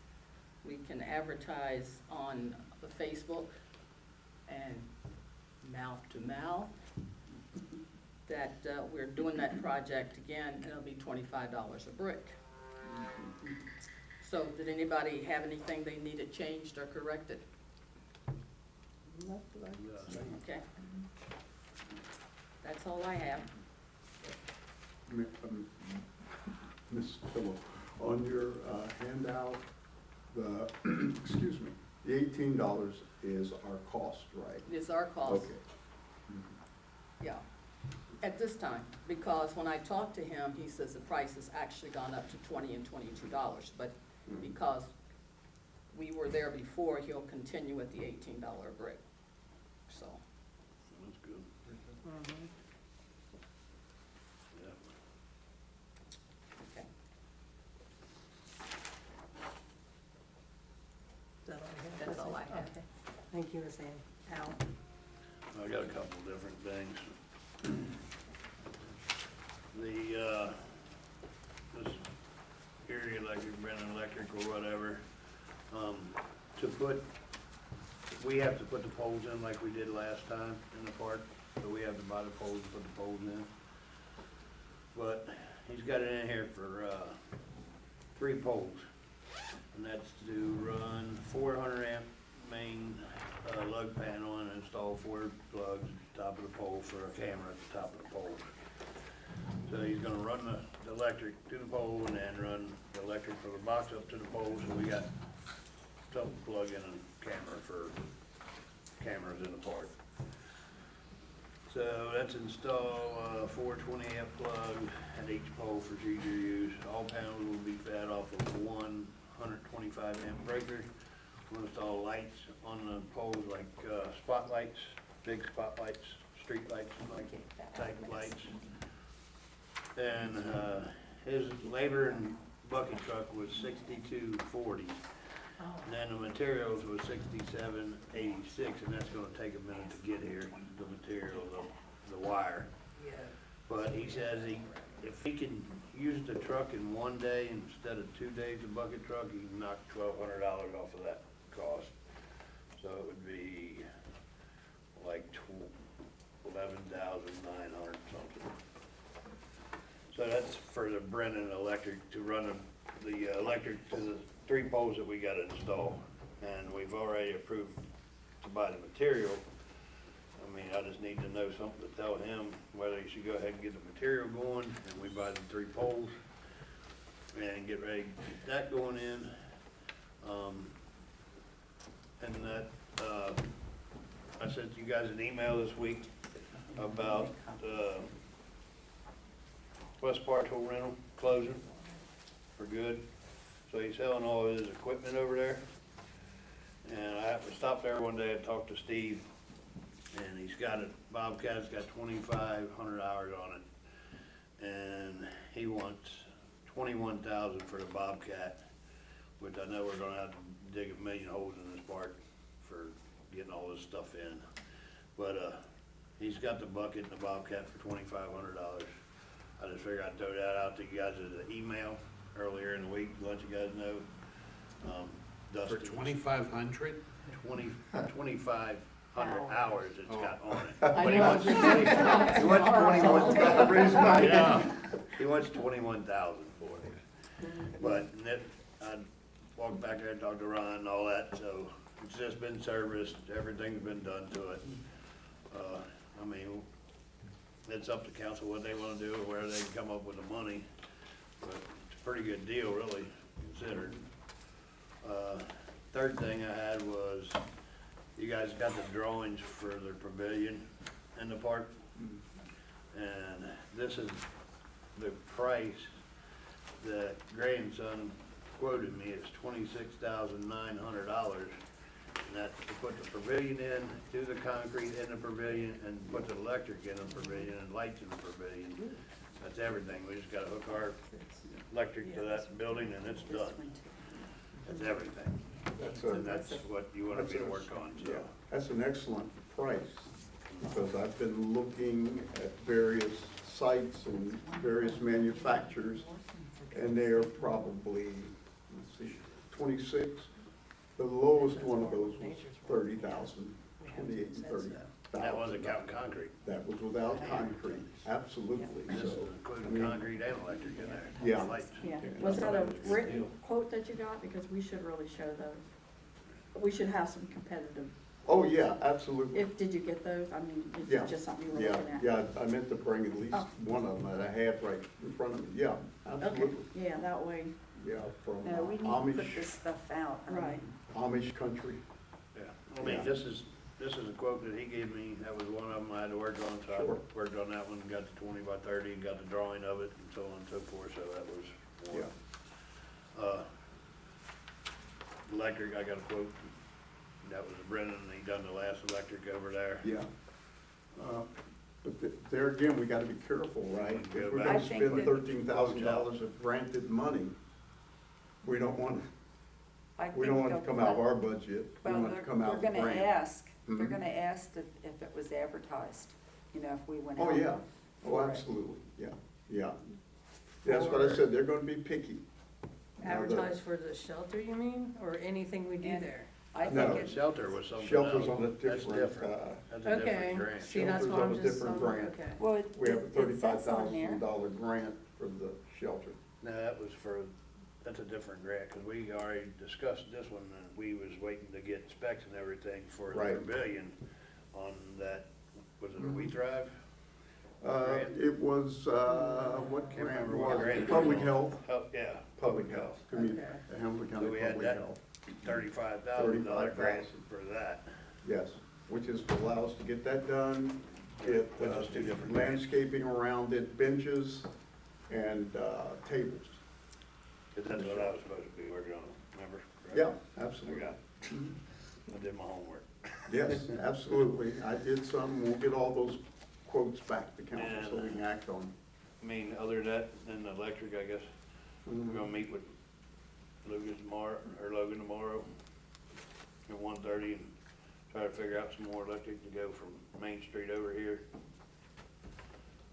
we can advertise on the Facebook and mouth to mouth that, we're doing that project again, and it'll be $25 a brick. So did anybody have anything they needed changed or corrected? Okay. That's all I have. Ms. Pillow, on your handout, the, excuse me, the $18 is our cost, right? It is our cost. Okay. Yeah, at this time, because when I talked to him, he says the price has actually gone up to $20 and $22, but because we were there before, he'll continue at the $18 a brick, so. That's good. Mhm. Yeah. Okay. Is that all you have? That's all I have. Okay. Thank you, Ms. Ann. Al? I got a couple of different things. This area, like you've been in electric or whatever, to put, we have to put the poles in like we did last time in the park, so we have to buy the poles and put the poles in. But he's got it in here for, 3 poles, and that's to run 400 amp main lug panel and install 4 plugs at the top of the pole for a camera at the top of the pole. So he's gonna run the electric to the pole and then run the electric from the box up to the pole, so we got something to plug in a camera for cameras in the park. So that's install 420 amp plug at each pole for future use. All panels will be fed off of one 125 amp breaker. We'll install lights on the poles like spotlights, big spotlights, street lights, like type lights. And his labor and bucket truck was $62.40. And then the materials was $67.86, and that's gonna take a minute to get here, the material, the wire. But he says if he can use the truck in one day instead of 2 days of bucket truck, he can knock $1,200 off of that cost. So it would be like 11,900 something. So that's for the Brennan electric, to run the electric to the 3 poles that we gotta install. And we've already approved to buy the material. I mean, I just need to know something to tell him whether he should go ahead and get the material going, and we buy the 3 poles and get ready to get that going in. And that, I sent you guys an email this week about, West Parkville rental closing for good. So he's selling all of his equipment over there. And I happened to stop there one day and talk to Steve, and he's got a Bobcat's got 2,500 hours on it, and he wants 21,000 for the Bobcat, which I know we're gonna have to dig a million holes in this park for getting all this stuff in. But he's got the bucket and the Bobcat for $2,500. I just figured I'd throw that out to you guys as an email earlier in the week, to let you guys know. For Dustin, 2,500? 2,500 hours it's got on it. I But he know. wants 21,000. Yeah, he wants 21,000 for it. But I walked back there and talked to Ron and all that, so it's just been serviced, everything's been done to it. I mean, it's up to council what they wanna do or where they can come up with the money, but it's a pretty good deal, really, considered. Third thing I had was, you guys got the drawings for the pavilion in the park, and this is the price that grandson quoted me. It's $26,900, and that's to put the pavilion in, do the concrete in the pavilion, and put the electric in the pavilion and lights in the pavilion. That's everything. We just gotta hook our electric to that building and it's This done. one too. That's everything. And that's what you wanna be to work on, so. Yeah, that's an excellent price, because I've been looking at various sites and various manufacturers, and they are probably, let's see, 26. The lowest one of those was 30,000, 28 and 30,000. That wasn't counting concrete. That was without concrete, absolutely, This so. is I including mean, concrete and electric in there. Yeah. Lights. Yeah, was that a written quote that you got? Because we should really show those. We should have some competitive, Oh, yeah, absolutely. did you get those? I mean, is Yeah. it just something you were Yeah, looking at? yeah, I meant to bring at least Oh. one of them that I have right in front of me, yeah, Okay, absolutely, yeah, that way, yeah, from No, we need to put Amish, this stuff out. I right. mean, Amish country. Yeah, I mean, Yeah. this is a quote that he gave me, that was one of them I had to work on, so Sure. I worked on that one, got the 20 by 30, and got the drawing of it, and so on and so forth, so that was one. Electric, I got a quote, that was Brennan, and he done the last electric over there. Yeah. But there again, we gotta be careful, right? If Go we're back. gonna I think spend that- $13,000 of granted money, we don't want, I we think don't want it they'll to come out of put- our budget, we Well, want it to come out of the they're gonna grant. ask, they're Mhm. gonna ask if it was advertised, you know, if we went out. Oh, yeah, oh, for it. absolutely, yeah, yeah. That's what I said, they're gonna be picky. Now, the Advertise for the shelter, you mean, or anything we do And- there? I No. think it, Shelter was something else. Shelter's on a That's different, That's a Okay, different grant. see, that's Shelter's why on I'm a just, different grant. okay. well, We have a it says on there. $35,000 grant for the shelter. No, that was for, that's a different grant, cause we already discussed this one, and we was waiting to get specs and everything for the Right. pavilion on that, was it a We Thrive? Grant? It was, what Can't grant remember what was grant it? it Public was. health, Oh, yeah. public health, Okay. Hamilton County So we had Public that. Health. $35,000 grant for that. Yes, which is to allow us to get that done, get Which is two different grants. landscaping around it, benches and tables. Cause that's what I was supposed to be working on, remember? Yeah, I absolutely. got, I did my homework. Yes, absolutely. I did some, we'll get all those quotes back to council so we can act on them. I mean, other than that, than the electric, I guess, we're gonna meet with Logan tomorrow, at 1:30 and try to figure out some more electric to go from Main Street over here.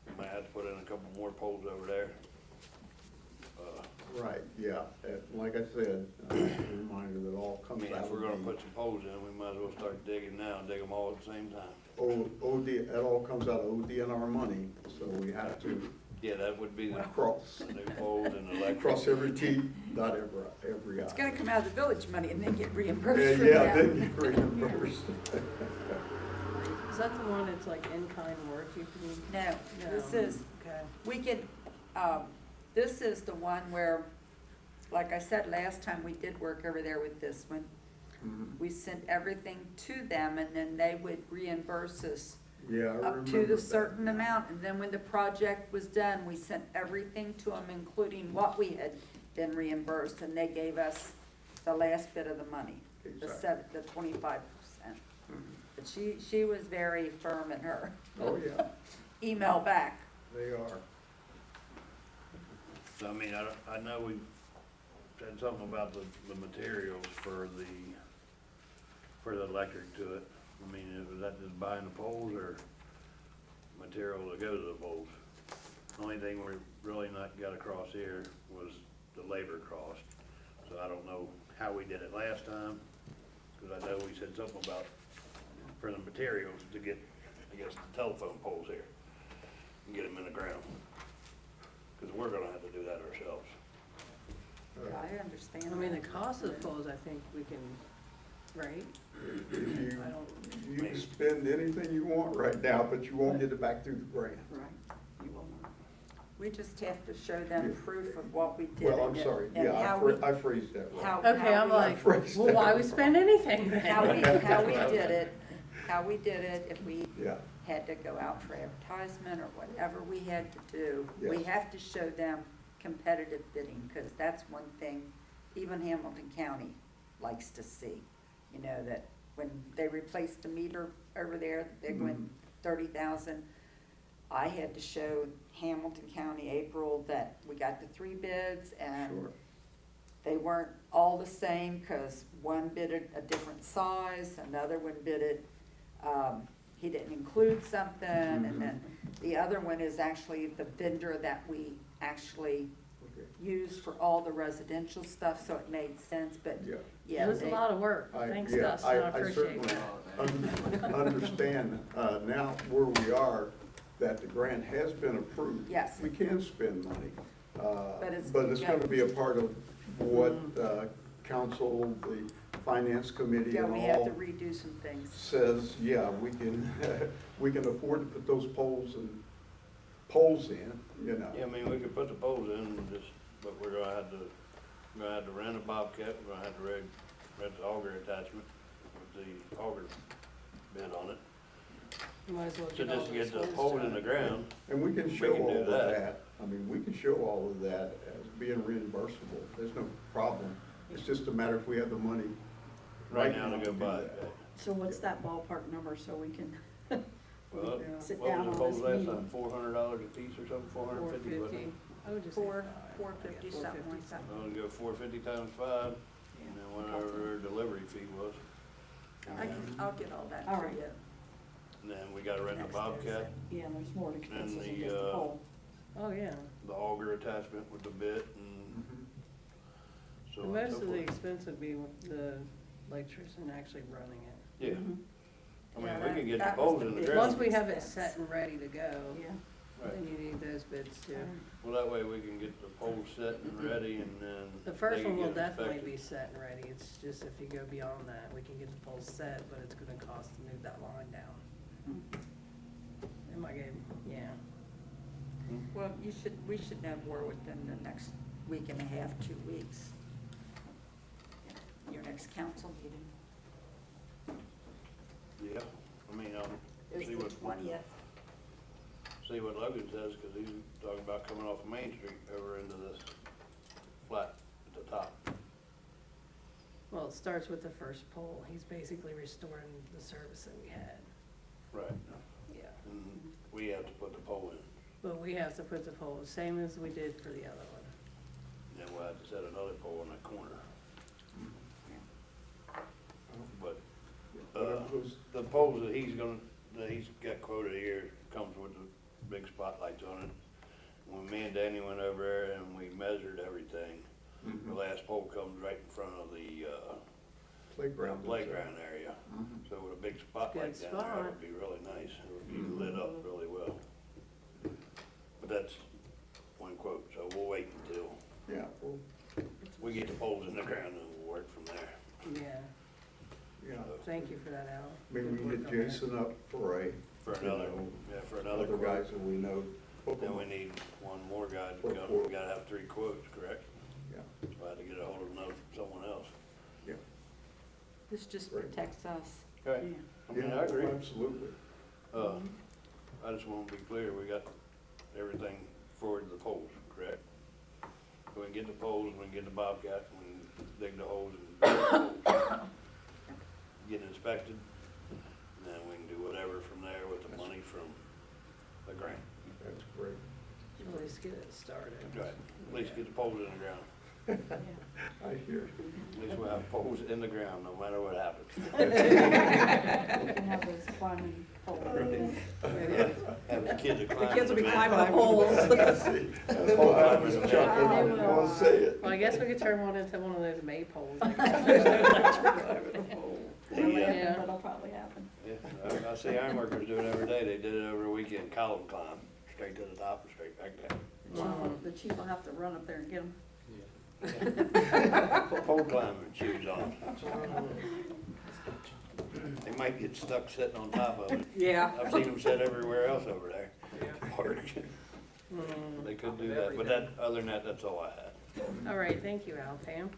We might have to put in a couple more poles over there. Right, yeah, like I said, a reminder that all I comes mean, out if of we're gonna the put some poles in, we might as well start digging now and dig them all at the same time. OD, that all comes out of ODNR money, so we have to Yeah, that would be the cross, new poles and electric. cross every T, dot every I. It's gonna come out of the village money and then get reimbursed Yeah, for yeah, that. then you reimbursed. Is that the one that's like in-kind work you can? No, this No. is, Okay. we could, this is the one where, like I said last time, we did work over there with this one. Mhm. We sent everything to them and then they would reimburse us Yeah, I up remember to the that. certain amount. And then when the project was done, we sent everything to them, including what we had been reimbursed. And they gave us the last bit of the money, the 25%. Mhm. But she was very firm in her Oh, yeah, email back. they are. So, I mean, I know we said something about the materials for the electric to it. I mean, was that just buying the poles or material to go to the poles? The only thing we really not got across here was the labor cost. So I don't know how we did it last time, because I know we said something about for the materials to get, I guess, the telephone poles here and get them in the ground. Because we're gonna have to do that ourselves. I understand. I mean, the that. cost of the poles, I think we can, right? If I don't, you can spend anything you want right now, but you won't get it back through the grant. Right, you will not. We just have to show them Yeah. proof of what we did. Well, I'm and- sorry, and yeah, how we- I phrased that wrong. how- okay, I'm we- like, phrased well, that why we wrong. spend anything then? How we did it, if we Yeah, had to go out for advertisement or whatever we had to do. We Yes. have to show them competitive bidding, because that's one thing even Hamilton County likes to see. You know, that when they replaced the meter over there, the big one, 30,000, I had to show Hamilton County, April, that we got the 3 bids, and sure. they weren't all the same, because one bid it a different size, another one bid it, he didn't include something, and then the other one is actually the vendor that we actually Okay. used for all the residential stuff, so it made sense, but Yeah. yeah. It was a they- lot of work. Thanks, Dustin, I appreciate that. certainly understand now where we are, that the grant has been approved. Yes. We can spend money. But it's- But it's gonna be a part of what council, the finance committee Yeah, and we had all to redo some things. says, yeah, we can, we can afford to put those poles in, you know. Yeah, I mean, we could put the poles in, and just, but we're gonna have to rent a Bobcat, we're gonna have to rent the auger attachment with the auger bed on it. You might as well So get all just to get the those pole holes in the done. ground, And we can We show can do all of that. that. I mean, we can show all of that as being reimbursable. There's no problem. It's just a matter if we have the money right now to go do buy that. it. So what's that ballpark number so we can Well, sit what down was on the this poles last meeting? time, $400 a piece or something, 450, wasn't it? 450, I would just say Four- 5. 450, Yeah, something 450, like that. I'm gonna go 450 times 5, and then whatever our delivery fee was. I'll get all that All to right. you. And then we gotta rent the Next Bobcat, Yeah, there's more expenses than the, just the pole. Oh, yeah. the auger attachment with the bit, and Mhm. so The on and most so of the forth. expense would be with the electrician actually running it. Yeah, Mhm. I mean, Yeah, we can get the that was poles the in the big ground. Once we have it expense. set and ready to go, Yeah. Right. then you need those bids too. Well, that way we can get the poles set and ready, and then The they first can one will get definitely inspected. be set and ready, it's just if you go beyond that, we can get the poles set, but it's gonna cost to move that line down. Am I getting, yeah. Well, we should know more within the next week and a half, 2 weeks. Your next council meeting Yeah, I mean, is see the what, 20th. see what Logan says, cause he's talking about coming off of Main Street over into this flat at the top. Well, it starts with the first pole, he's basically restoring the service that we had, Right. yeah. And we have to put the pole in, But we have to put the pole, same as we did for the other one. then we'll have to set another pole in that corner. But Whatever those- the poles that he's got quoted here comes with the big spotlights on it. When me and Danny went over there and we measured everything, the Mhm. last pole comes right in front of the Playground. playground area. Mhm. So with a big spotlight Good down there, it spot. would be really nice. It would be lit up really well. But that's one quote, so we'll wait until Yeah, well, we get the poles in the ground and we'll work from there. Yeah, yeah. thank you for that, Al. Maybe we Good can work get on that. Jason up for For another, for another other quote. guys that we know. Hook Then 'em we up. need one more guy to For come, quote. we gotta have 3 quotes, correct? Yeah, So I had to get a hold of someone else. yeah. This just Right. protects us. Okay, I mean, Yeah, I agree. Absolutely. I just wanna be clear, we got everything for the poles, correct? We can get the poles, we can get the Bobcat, we can dig the holes and build the poles. Get inspected, and then we can do whatever from there with the money from the grant. That's great. At least get it started. Right, at least get the poles in the ground. I hear you. At least we'll have poles in the ground, no matter what happens. We can have those climbing poles. Have the kids The climb. kids will be the climbing the man. poles. See, that's why I was chuckling, I didn't want to say it. Well, I guess we could turn one into one of those maypoles. like We're laughing, Yeah. but it'll probably happen. Yeah, I see iron workers do it every day, they did it over the weekend, column climb, straight to the top and straight back down. The chief will have to run up there and get them. Pole climbing shoes on. They might get stuck sitting on top of it. Yeah. I've seen them sit everywhere else over there. Hard. Mm. They could do that, but that, other than that, that's all I had. All right, thank you, Al. Pam?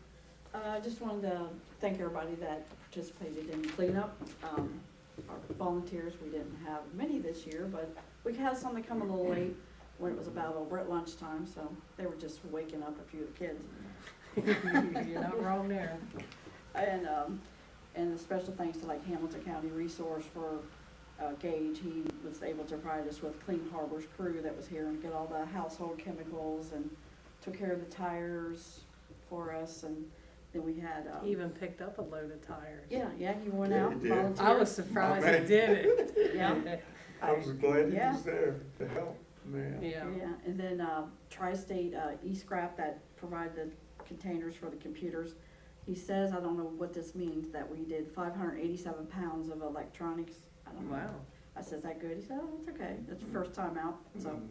I just wanted to thank everybody that participated in cleanup. Our volunteers, we didn't have many this year, but we had some that come a little late when it was about over at lunchtime, so they were just waking up a few of the kids. You're not wrong there. And a special thanks to like Hamilton County Resource for Gage. He was able to provide us with Clean Harbor's crew that was here and get all the household chemicals and took care of the tires for us. And then we had, He even picked up a load of tires. yeah, he went Yeah, out, he did. volunteered. I was surprised he did it. Yeah. I was glad he Yeah. was there to help, man. Yeah. Yeah, and then Tri-State E-Scrap that provide the containers for the computers. He says, I don't know what this means, that we did 587 pounds of electronics. I don't know. Wow. I said, is that good? He said, oh, it's okay. It's the first time out, so. Mhm.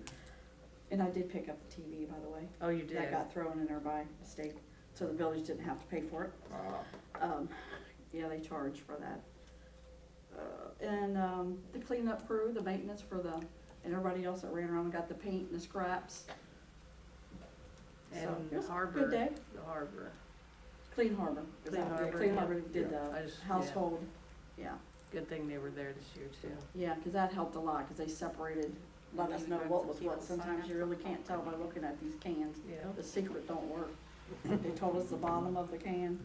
And I did pick up the TV, by the way. Oh, you did? That got thrown in there by mistake, so the village didn't have to pay for it. Wow. Yeah, they charge for that. And the cleanup crew, the maintenance for and everybody else that ran around and got the paint and the scraps. So, And it was a Harbor. good day. The Harbor. Clean Harbor. Clean Harbor, Clean yeah. Harbor did Yeah, I the just- yeah. household, yeah. Good thing they were there this year too. Yeah, because that helped a lot, because they separated, let us know what was what. Sometimes you really can't tell by looking at these cans. Yeah. The secret don't work. They told us the bottom of the can.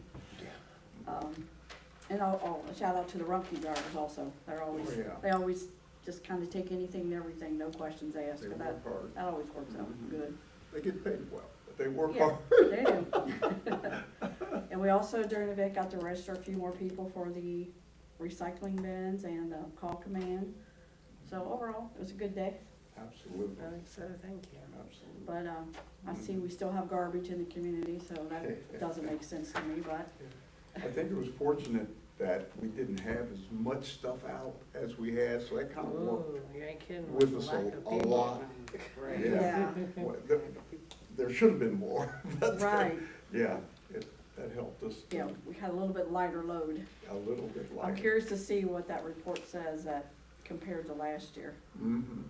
And a shout out to the Rumpke drivers also. They're always, Oh, yeah. they always just kind of take anything and everything, no questions asked. They But work hard. that always works out Mhm. good. They get paid well, but they work Yeah. hard. They do. And we also during the event got to register a few more people for the recycling bins and call command. So overall, it was a good day. Absolutely, I think so, thank you. absolutely. But I see we still have garbage in the community, so that doesn't make sense to me, but I think it was fortunate that we didn't have as much stuff out as we had, so that kind of worked Ooh, you ain't kidding. with the us lack of a people. lot. yeah, Well, there should have been more, but, right. yeah, that helped us Yeah, we had a little bit lighter load. a little bit I'm lighter. curious to see what that report says that compared to last year, Mm-hmm,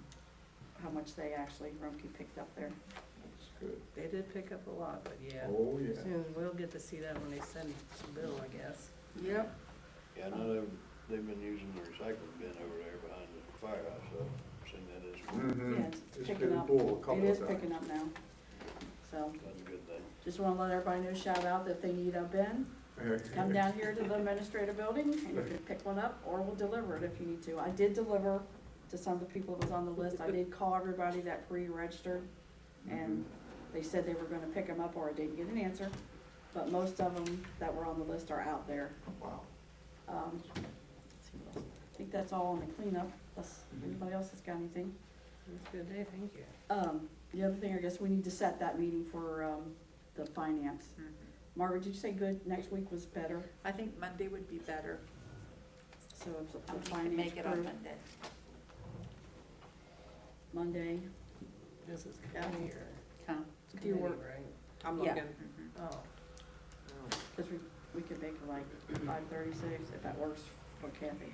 how much they actually, Rumpke picked up there. that's good. They did pick up a lot, but yeah. Oh, yeah. Soon, we'll get to see that when they send the bill, I guess. Yep. Yeah, I know they've been using the recycling bin over there behind the firehouse, so I've seen that as well. Mhm. Yeah, it's picking been up. full a couple It is of times. picking up now. So, That's a good thing. just wanna let everybody know, shout out that if they need a bin, come down here to the administrative building and you can pick one up, or we'll deliver it if you need to. I did deliver to some of the people that was on the list. I did call everybody that pre-registered, and they said they were gonna pick them up, or I didn't get an answer. But most of them that were on the list are out there. Wow. Let's see what else. I think that's all on the cleanup, unless anybody else has got anything. It's a good day, thank you. The other thing, I guess we need to set that meeting for, the finance. Margaret, did you say good, next week was better? I think Monday would be better. So if the We can finance make it on crew, Monday. Monday, This is county or Huh? it's Do you committee, work- right? I'm Yeah. looking. Mhm. Oh, because we could make it like 5:36, if that works for Kathy.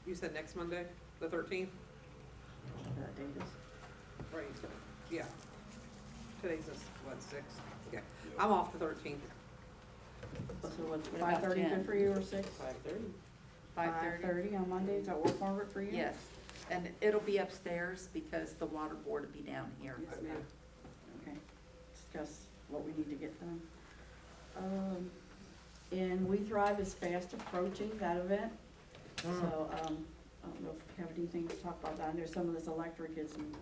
You said next Monday, the 13th? That date is. Right, yeah. Today's this, what, 6? Yeah, I'm off the 13th. So what's What about 5:30 good 10? for you, or 6? 5:30. 5:30? 5:30 on Monday, does that work, Margaret, for you? Yes, and it'll be upstairs because the water board will be down here. Yes, ma'am. Okay, discuss what we need to get done. And We Thrive is fast approaching that event, so, I don't know if you have anything to talk about that. I know some of this electric is in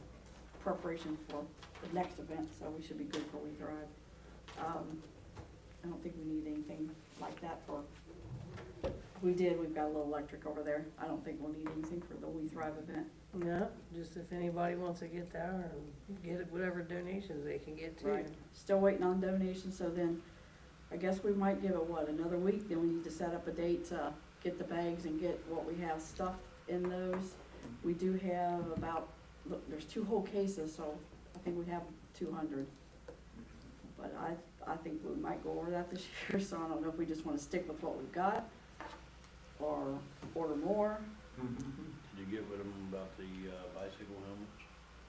preparation for the next event, so we should be good for We Thrive. I don't think we need anything like that for, we've got a little electric over there. I don't think we'll need anything for the We Thrive event. no, just if anybody wants to get there and get whatever donations they can get too. Right. Still waiting on donations, so then I guess we might give it, another week, then we need to set up a date to get the bags and get what we have stuffed in those. We do have there's 2 whole cases, so I think we have 200. But I think we might go over that this year, so I don't know if we just wanna stick with what we've got, or order more. Did you get with them about the bicycle helmets?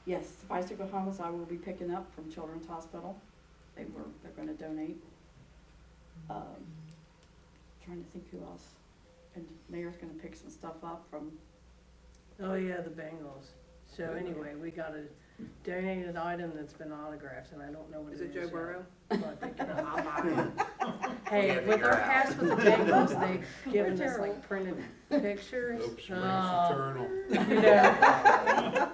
Yes, the bicycle helmets I will be picking up from Children's Hospital. They're gonna donate. Trying to think who else. And Mayor's gonna pick some stuff up from, Oh, yeah, the Bengals. So anyway, we got a donated item that's been autographed, and I don't know what it Is is it Joe yet. Burrow? So I picked it up. I'll buy it. Hey, with our past with the Bengals, they've given us like printed pictures. Oops, Oh, you know.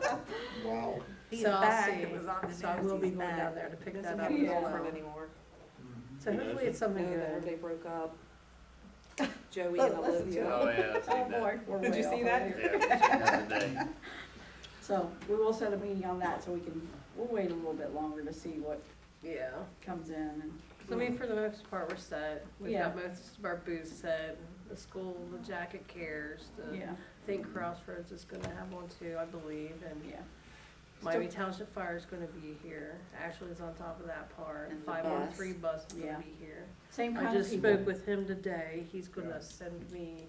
Wow. He's So I'll back. see. It was on the So I news. will be He's going back. down there to pick that Doesn't up have as a well. girlfriend anymore. So hopefully it's something No, good. they broke up. Joey and Olivia. Oh, yeah, I oh seen that. boy, we're Did way you see off that? already. Yeah, I seen that today. So we will set a meeting on that, so we'll wait a little bit longer to see what Yeah. comes in and. So I mean, for the most part, we're set. We've Yeah. got most of our booths set. The school, the Jacket Cares, the Yeah, Think Crossroads is gonna have one too, I believe, and yeah. Miami Township Fire is gonna be here. Ashley's on top of that part. And the 513 bus is Yeah. gonna be here. Same I kind of just people. spoke with him today. He's Yeah. gonna send me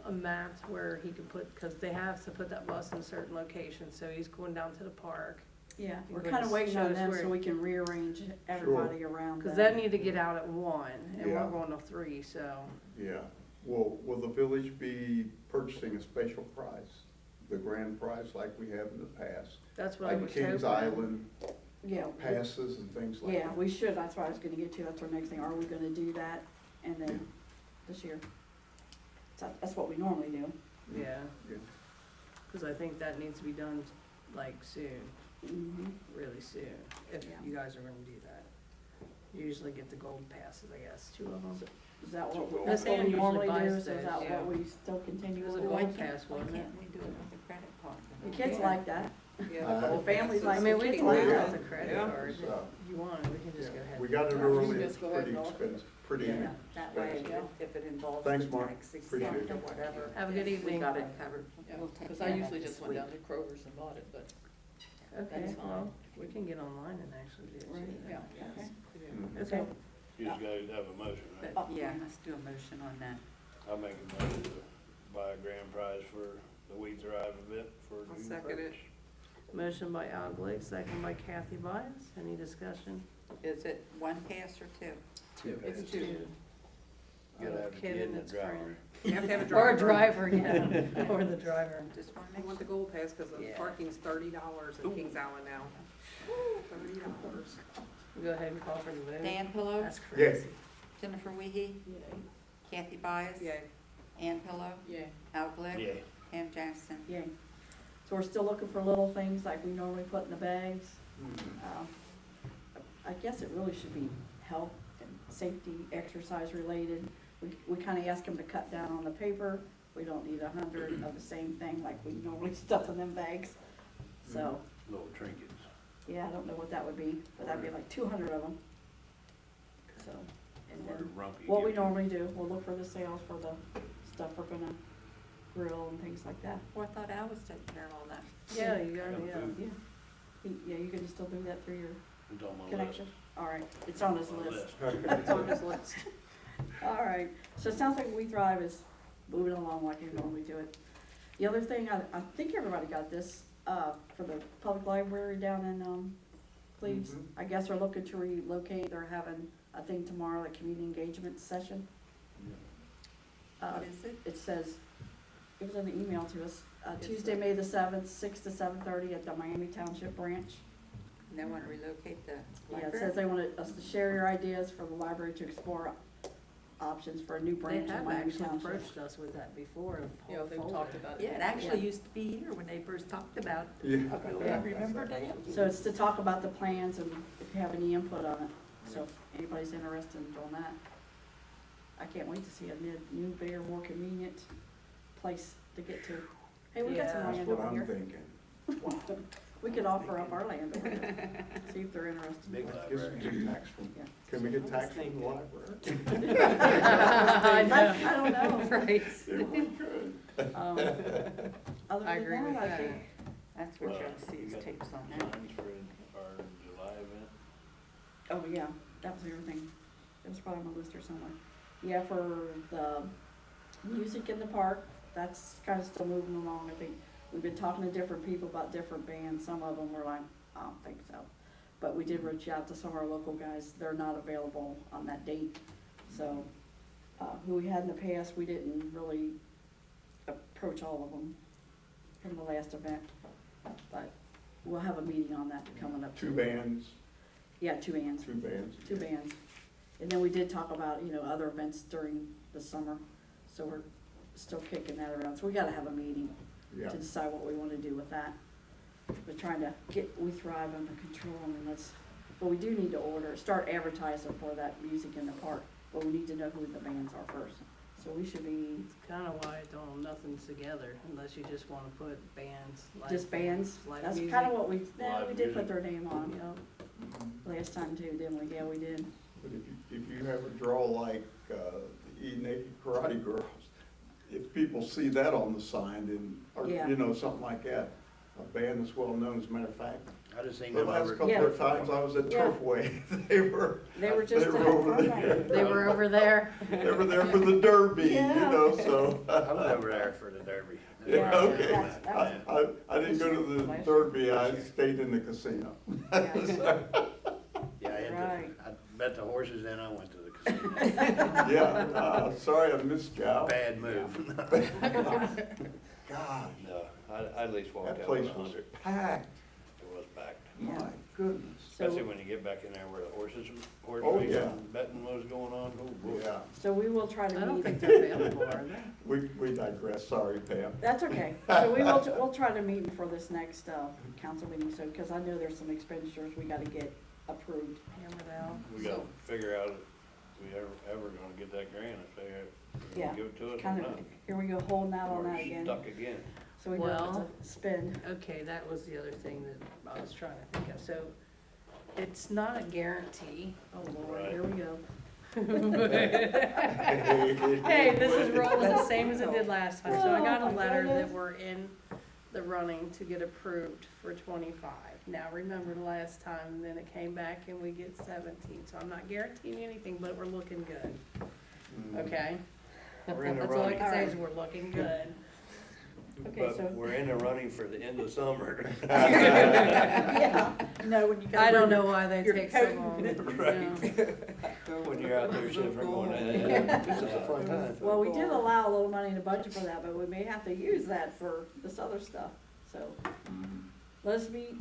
a map where he can put, because they have to put that bus in certain locations, so he's going down to the park. Yeah, You we're can kind of just waiting show on us them where- so we can rearrange everybody around Because them. that need to get out at 1, and we're Yeah. going to 3, so. Yeah. Will the village be purchasing a special prize? The grand prize like we have in the past? That's what I Like was Kings hoping. Island Yeah, passes and things like yeah, that? we should, that's what I was gonna get to, that's our next thing, are we gonna do that, and Yeah. then this year? So that's what we normally do. Yeah, Yeah. because I think that needs to be done like soon, Mhm. really soon, if Yeah. you guys are gonna do that. You usually get the gold passes, I guess, 2 of them. Is that what, Miss that's what Ann we usually normally do, buys so is those, that yeah. what we still continue It was with? a Why gold can't- pass, why wasn't it? can't we do it with a credit card? The kids like that, Yeah. the families I like, mean, the we kids can like do it that. with a credit Yeah. card, if So, you want, we can just go yeah, ahead. we got it Yeah, early, just it's go ahead pretty and expensive, pretty Yeah, that way, expensive. if it involves Thanks, the Mark. tax Appreciate exempt it. or whatever. Have a good We evening. got it covered. We'll take Because care I of it usually this just went week. down to Kroger's and bought it, but, Okay, That's fine. well, we can get online and actually do it too. Right, then, yeah. I guess. Mhm. Okay, You just gotta have a motion, right? But, yeah, let's do a motion on that. I'll make a motion to buy a grand prize for the We Thrive event for I'll June second it. 1st. motion by Al Glick, second by Kathy Byess. Any discussion? Is it one pass or two? It's 2. You gotta have a kid and a its driver. friend. You have to have a Or driver. a driver, yeah, or the driver. Just want to I make want the sure. gold pass because the Yeah. parking's $30 in Kings Island now. $30. Go ahead and call for the vote. Dan Pillow, That's crazy. Jennifer Wiehe, Kathy Byess, Yay. Ann Pillow, yeah. Al Glick, Yeah, Pam Jackson. Yay. So we're still looking for little things like we normally put in the bags. I guess it really should be health and safety, exercise related. We kind of ask them to cut down on the paper. We don't need 100 of the same thing like we normally stuff in them bags. So, little trinkets. yeah, I don't know what that would be, but that'd be like 200 of them. So, and Or then rumpy. what we get it. normally do, we'll look for the sales for the stuff we're gonna grill and things like that. Well, I thought Al was taking care of all that. Yeah, you got it, Got yeah. food. Yeah, you can still do that through your It's on my list. connection? All right, it's on his My list. It's on his list. All right, so it sounds like We Thrive is moving along like we normally do it. The other thing, I think everybody got this, for the public library down in, Cleves. Mhm. I guess they're looking to relocate, they're having a thing tomorrow, a community engagement session. What is it? It says, it was in the email to us, Tuesday, May the 7th, 6 to 7:30 at the Miami Township Branch. And they want to relocate the Yeah, it library? says they want us to share your ideas for the library to explore options for a new They branch in have Miami actually Township. approached us with that before. You know, they've talked about it. Yeah, it actually Yeah. used to be here when they first talked about it. Yeah. I remember that. So it's to talk about the plans and if you have any input on it. So if anybody's interested in doing that. I can't wait to see a new, bigger, more convenient place to get to. Hey, we got some Yeah. That's land what over I'm here. thinking. We could offer up our land over here, see if they're interested. Big Get library. some tax from, Yeah. can we get tax from the library? I know. I don't know. Right. If we could. Other I than agree with that, I that. think, That's what you have to see We his got tapes on that. Signs for our July event. Oh, yeah, that was everything. It was probably on my list or somewhere. Yeah, for the music in the park, that's kind of still moving along. I think we've been talking to different people about different bands. Some of them were like, I don't think so. But we did reach out to some of our local guys. They're not available on that date. So, who we had in the past, we didn't really approach all of them from the last event. But we'll have a meeting on that coming up. Two bands, Yeah, two bands. two bands. Two bands. And then we did talk about, other events during the summer, so we're still kicking that around. So we gotta have a meeting Yeah. to decide what we wanna do with that. We're trying to get We Thrive under control, and but we do need to start advertising for that music in the park, but we need to know who the bands are first. So we should be It's kinda why I don't, nothing's together, unless you just wanna put bands, like. just bands. Live That's music. kinda what we Live did put music. their name on, Yep. last time too, didn't we? Yeah, we did. But if you have a draw like the Naked Karate Girls, if people see that on the sign and, or, Yeah. something like that, a band that's well known, as a matter of fact, I just seen the them last over. couple Yeah. of times I was at Yeah. Turfway, they were Just They were over there. They were over there. They were there for the Derby, Yeah. So. I was over there for the Derby. Yeah, okay. That was- I didn't go to the Derby, I stayed in the casino. Yeah. Yeah, I bet the horses then I went to the casino. Yeah, sorry I missed you. Al. Bad move. God, No, I at least walked out. that place with a was 100. packed, It was packed. my goodness. Especially when you get back in there where the horse Oh, racing yeah. and betting was going on. Oh, boy. Yeah, So we will try I to don't meet. think they're available, are they? we digress, sorry Pam. That's okay. So we'll try to meet for this next, council meeting, so, because I know there's some expenditures we gotta get approved. Hammered out. We gotta figure out if we ever gonna get that grant, if they Yeah, ever give it to us or Kind of, not. here we go, holding out on Or that again, stuck again. so we don't have Well- to spend. Okay, that was the other thing that I was trying to think of. So it's not a guarantee. Oh Lord, Right. here we go. Hey, this is rolling the same as it did last time. So I got Oh, a my letter that goodness. we're in the running to get approved for 25. Now, remember the last time, then it came back and we get 17. So I'm not guaranteeing anything, but we're looking good, okay? We're in the That's all I running. can say is we're looking good. Okay, so. But we're in the running for the end of summer. Yeah, no, when you. I don't know why they your take so coat. long. Right. No. When you're out there shivering going, this is a fun time. Well, we did allow a little money in the budget for that, but we may have to use that for this other stuff, so. Let's meet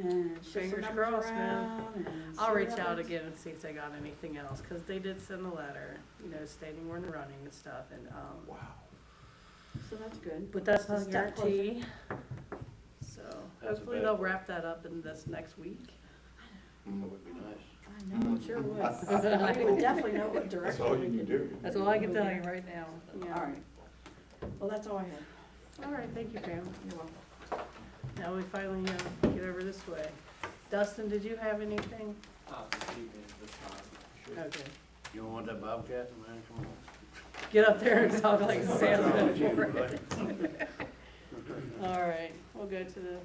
and shift some Fingers numbers crossed, man. around and see I'll what reach out happens. again and see if they got anything else, cause they did send a letter, stating we're in the running and stuff, and, Wow. So that's good. but that's not a Just step closer. guarantee. So, That's a hopefully bad they'll part. wrap that up in this next week. That would be nice. I know, it sure would. We would definitely know what That's direction all we you can do. That's all I can tell you right now. Yeah. All right. Well, that's all I had. All right, thank you, Pam. You're welcome. Now we finally, get over this way. Dustin, did you have anything? Okay. You don't want that bobcat, man, come on. Get up there and talk like a salesman Oh, for gee, it. All right, we'll go to the,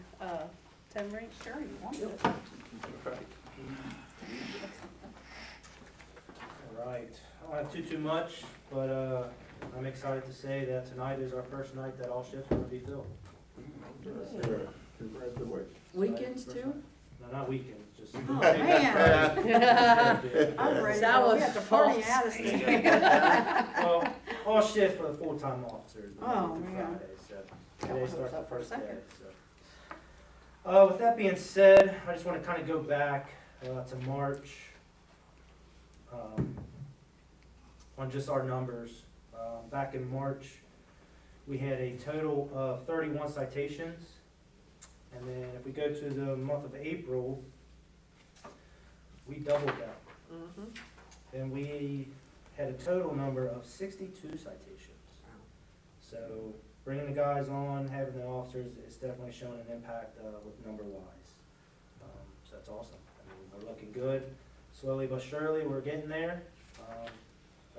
10 rate. Sure, you want to. Right. All right, I don't have too much, but I'm excited to say that tonight is our first night that all shifts are gonna be filled. Congratulations. Weekends too? No, not weekends, just. Oh, man. I'm ready. That was We have to party false. at Addyston. Well, all shifts for the full-time officers, Oh, Monday through man. Friday, so Got today my starts hopes the up for a first day, second. so. With that being said, I just wanna kinda go back, to March, on just our numbers. Back in March, we had a total of 31 citations. And then if we go to the month of April, we doubled that. Mhm. And we had a total number of 62 citations. So bringing the guys on, having the officers, is definitely showing an impact with number-wise. So that's awesome. I mean, we're looking good. Slowly but surely, we're getting there. But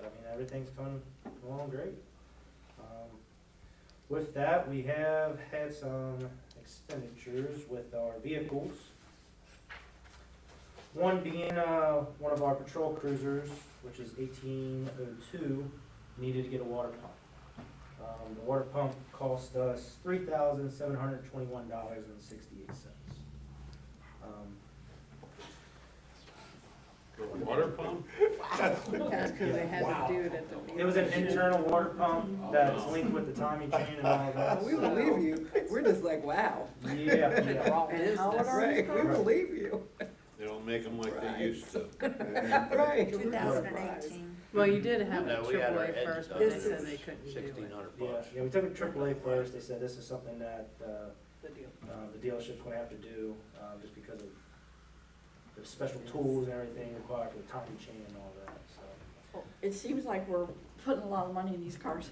I mean, everything's coming along great. With that, we have had some expenditures with our vehicles. One being, one of our patrol cruisers, which is 1802, needed to get a water pump. The water pump cost us $3,721.68. Water pump? That's because they had to do it at the beginning. It was an internal water pump that's linked with the timing chain and all that. We believe you. We're just like, wow. Yeah, yeah. And how old are Right, these we cars? believe you. They don't make them like they used to. Right. 2018. Well, you did have a No, we had our AAA heads first, but done. they said they couldn't do it. 1,600 Yeah, bucks. yeah, we took it AAA first. They said this is something that, The deal. the dealership's gonna have to do, just because of the special tools and everything required for the timing chain and all that, so. It seems like we're putting a lot of money in these cars.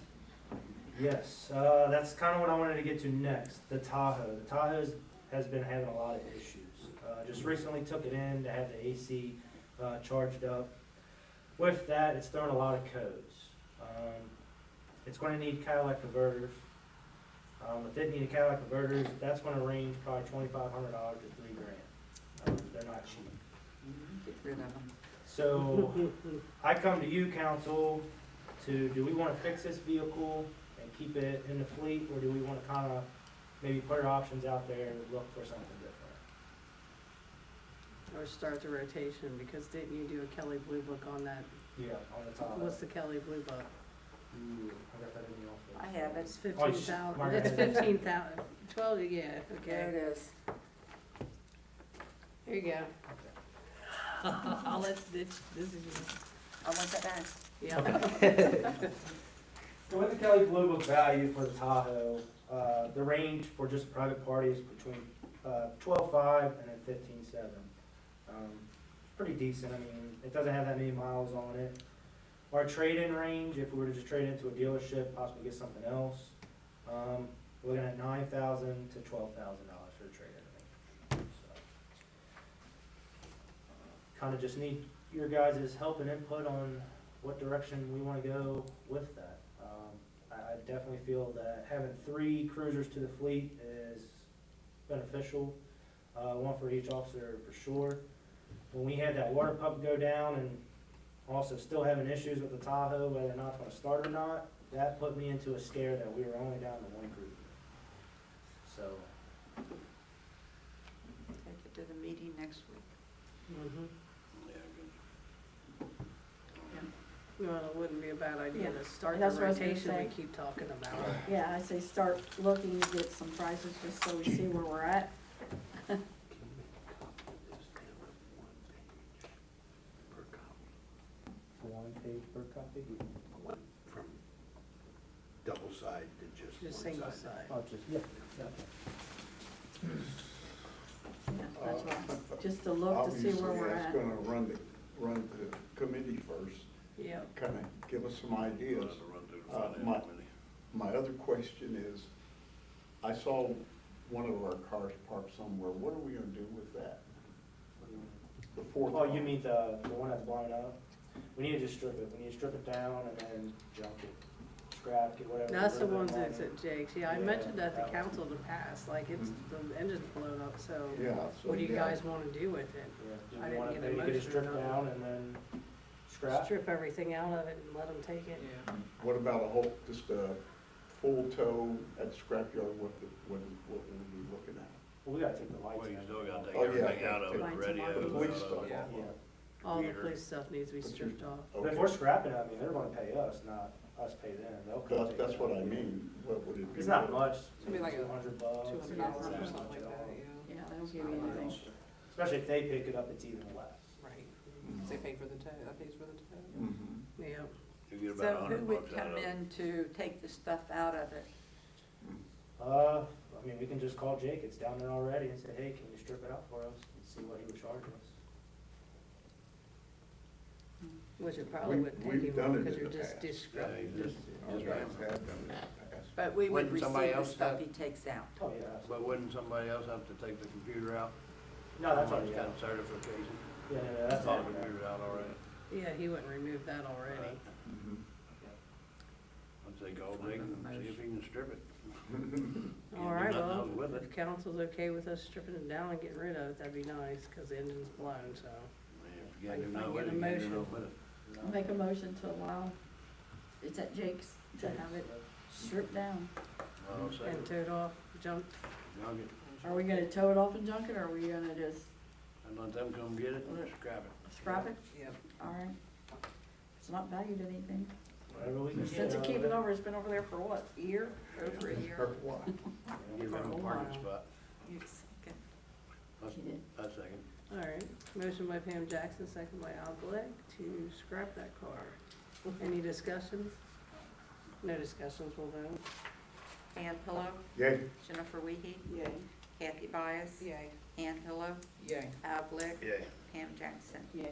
Yes, that's kind of what I wanted to get to next, the Tahoe. The Tahoe has been having a lot of issues. Just recently took it in to have the AC charged up. With that, it's throwing a lot of codes. It's going to need Cadillac converters. If it needed Cadillac converters, that's going to range probably $2,500 to $3,000. They're not cheap. Get rid of them. So I come to you, council, do we want to fix this vehicle and keep it in the fleet, or do we want to kind of maybe put our options out there and look for something different? Or start the rotation, because didn't you do a Kelly Blue Book on that? Yeah, on the top. What's the Kelly Blue Book? Ooh, I got that in the I office. have it. It's 15,000, Margret it's has it. 15,000, 12, yeah, There it okay. is. Here you go. Okay. I'll let, this is yours. I want that back. Yeah. So with the Kelly Blue Book value for the Tahoe, the range for just a private party is between 12.5 and then 15.7. Pretty decent. I mean, it doesn't have that many miles on it. Our trade-in range, if we were to just trade into a dealership, possibly get something else, we're looking at $9,000 to $12,000 for the trade-in range. So, kind of just need your guys' help and input on what direction we want to go with that. I definitely feel that having 3 cruisers to the fleet is beneficial, one for each officer for sure. When we had that water pump go down and also still having issues with the Tahoe, whether or not it's going to start or not, that put me into a scare that we were only down to 1 cruiser. So, Take it to the meeting next week. Mhm. Yeah, Well, it wouldn't be a bad idea Yeah. to start the That's what I was gonna rotation we say. keep talking about. Yeah, I say start looking, get some prices, just so we see where we're at. one page per copy? From double side to just Just one single side. side. Oh, just, yeah. Yeah, that's right. Just to look to see where we're at. Obviously, that's gonna run the committee first, Yeah. kind of give us some ideas. We'll have to run through the finance my- committee. My other question is, I saw one of our cars parked somewhere, what are we gonna do with that? The fourth Oh, car. you mean the one that's blown up? We need to just strip it. We need to strip it down and then junk it, scrap it, whatever. That's the Rip it ones on that's it. at Jake's. Yeah, I Yeah, mentioned that to that one. council to pass, like it's, the engine's blown up, so Yeah. so, what do you yeah. guys wanna do with it? Yeah, do I you didn't want it get a maybe get it motion or stripped nothing. down and then scrap? Strip everything out of it and let them take it. Yeah. What about a whole, just a full tow at the scrapyard, what would we be looking at? Well, we gotta take the lights. Well, you and still gotta take Oh, yeah. everything out of it, Lights and radio. lights. Police stuff. Yeah. Yeah, All the Computer. police stuff needs to be But you- stripped off. but if we're scrapping it, I mean, they're gonna pay us, not us pay them. They'll come That's, take that's it what out. I mean, what would it be? It's not much. It's gonna be like a $200. $200 or Yeah. something like that, yeah. Yeah, they'll give you anything. Especially if they pick it up, it's even less. Right. They pay for the tow, that pays for the tow. Mhm. Yeah. You get So about who 100 would bucks out come of it. in to take the stuff out of it? I mean, we can just call Jake, it's down there already, and say, hey, can you strip it out for us, and see what he would charge us. Which it probably We- wouldn't we've take you done long, it because in you're the just past. describing. Yeah, you just- Our guys have done it in the past. But we would Wouldn't receive somebody the else stuff have- he takes out. Oh, yeah. But wouldn't somebody else have to take the computer out? No, that's Someone's already got out. certification. Yeah, no, that's Take the already out. computer out already. Yeah, he wouldn't remove that already. Mhm. Once they somebody call Dick and see if he can strip it. All Can't right, do nothing well, else with it. if council's okay with us stripping it down and getting rid of it, that'd be nice, cause the engine's blown, so. If you can't do If I nothing get with it, a you can't do motion. nothing with it. I'll make a motion to allow, it's at Jake's, to have it stripped down. I'll And second. towed off, jumped. Junk it. Are we gonna tow it off and junk it, or are we gonna just And let them come get it and scrap it. scrap it? Yep. All right. It's not valued anything. Whatever we can get Since it out came of it over, it's been over there for what, a year? Over a year. Give them a parking spot. You second. That's, She did. that's second. All right, motion by Pam Jackson, second by Al Glick to scrap that car. Any discussions? No discussions, we'll vote. Ann Pillow, Yay. Jennifer Wiehe, Yay. Kathy Byas, Yay. Ann Pillow, Yay. Al Glick, Yay. Pam Jackson. Yeah.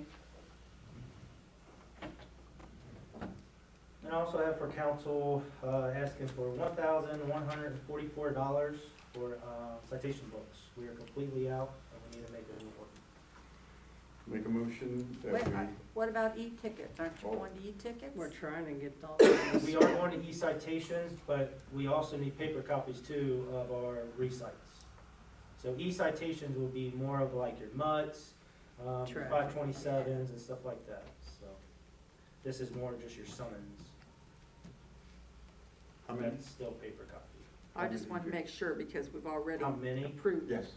And I also have for council, asking for $1,144 for, citation books. We are completely out and we need to make a new one. Make a motion Wait, that we, what about e-tickets? Aren't you Oh. going to e-tickets? We're trying to get all We are going to e-citations, but we also need paper copies too of our recites. So e-citations will be more of like your MUTs, Traffic. 527s and stuff like that, so. This is more just your summons. how many? That's still paper copy. I just want to make sure because we've already How many? approved. Yes.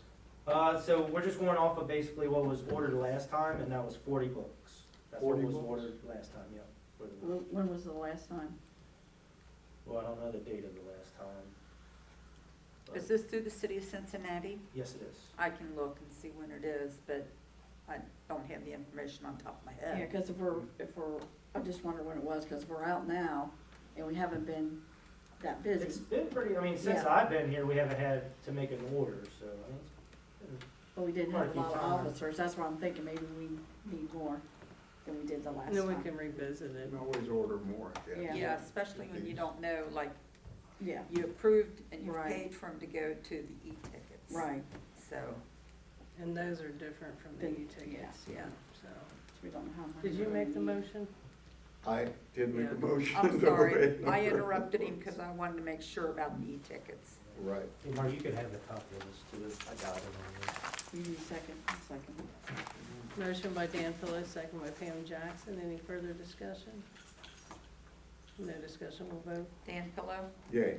So we're just going off of basically what was ordered last time, and that was 40 books. That's what 40 was books? ordered last time, yeah. For the book. When was the last time? Well, I don't know the date of the last time. but- Is this through the city of Cincinnati? Yes, it is. I can look and see when it is, but I don't have the information on top of my Yeah, head. cause if we're, I just wonder when it was, cause we're out now and we haven't been that busy. It's been pretty, I mean, since Yeah. I've been here, we haven't had to make an order, so, I mean, But we didn't Quite a have a few lot of times. officers, that's why I'm thinking maybe we need more than we did the last And then we time. can revisit You it. can always order more, I guess. Yeah. Yeah, especially when you don't know, like, Yeah, you approved and you Right. paid for them to go to the e-tickets. right, So, And those are different from the Then- e-tickets, yeah, so. so we don't know how much. Did you make the motion? I did make a Yeah. motion. I'm to sorry, waive I number. interrupted him because I wanted to make sure about the e-tickets. Right. hey, Mark, you could have the copy of this too. I got it on here. You need a second. Motion by Dan Phillips, second by Pam Jackson. Any further discussion? No discussion, we'll vote. Dan Pillow, Yay.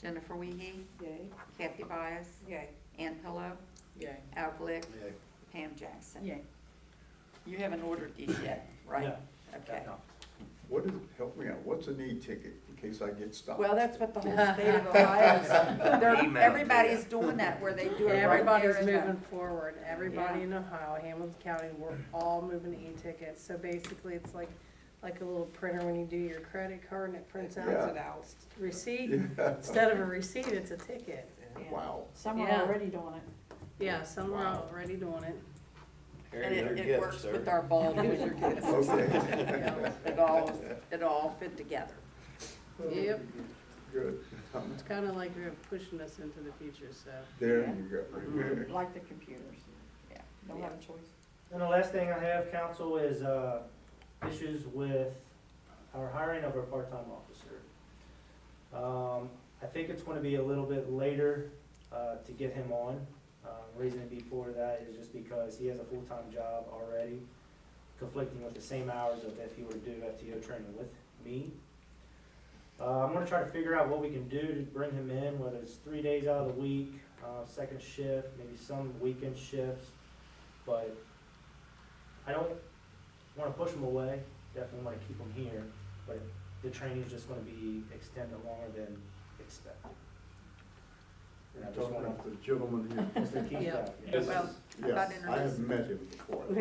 Jennifer Wiehe, Yay. Kathy Byas, Yay. Ann Pillow, Yay. Al Glick, Yay. Pam Jackson. Yeah, You haven't ordered these yet, right? No, Okay. no. What is, help me out, what's an e-ticket in case I get stopped? Well, that's what the whole state of Ohio is, Email everybody's doing that, where they do it right there Everybody's in the. moving forward. Everybody Yeah. in Ohio, Hamilton County, we're all moving to e-tickets. So basically, it's like a little printer when you do your credit card and it prints out Yeah. a receipt. Yeah. Instead of a receipt, it's a ticket. yeah. Wow. Some are Yeah. already doing it. Yeah, some are Wow. already doing it. And it works with our ball Dozier kids. Okay. It all fit together. Yep, Good. it's kind of like you're pushing us into the future, so. There Yeah. you go. Like the computers. Yeah. Don't have a choice. And the last thing I have, council, is, issues with our hiring of our part-time officer. I think it's gonna be a little bit later, to get him on. Reason before that is just because he has a full-time job already, conflicting with the same hours of if he were to do FTO training with me. I'm gonna try to figure out what we can do to bring him in, whether it's 3 days out of the week, second shift, maybe some weekend shifts. But I don't wanna push him away, definitely wanna keep him here, but the training's just gonna be extended longer than expected. And I just Talking wanna, about the gentleman here. Mr. Keith, Yeah. This Well, is- how about Yes, I introduce- have met him before. oh, you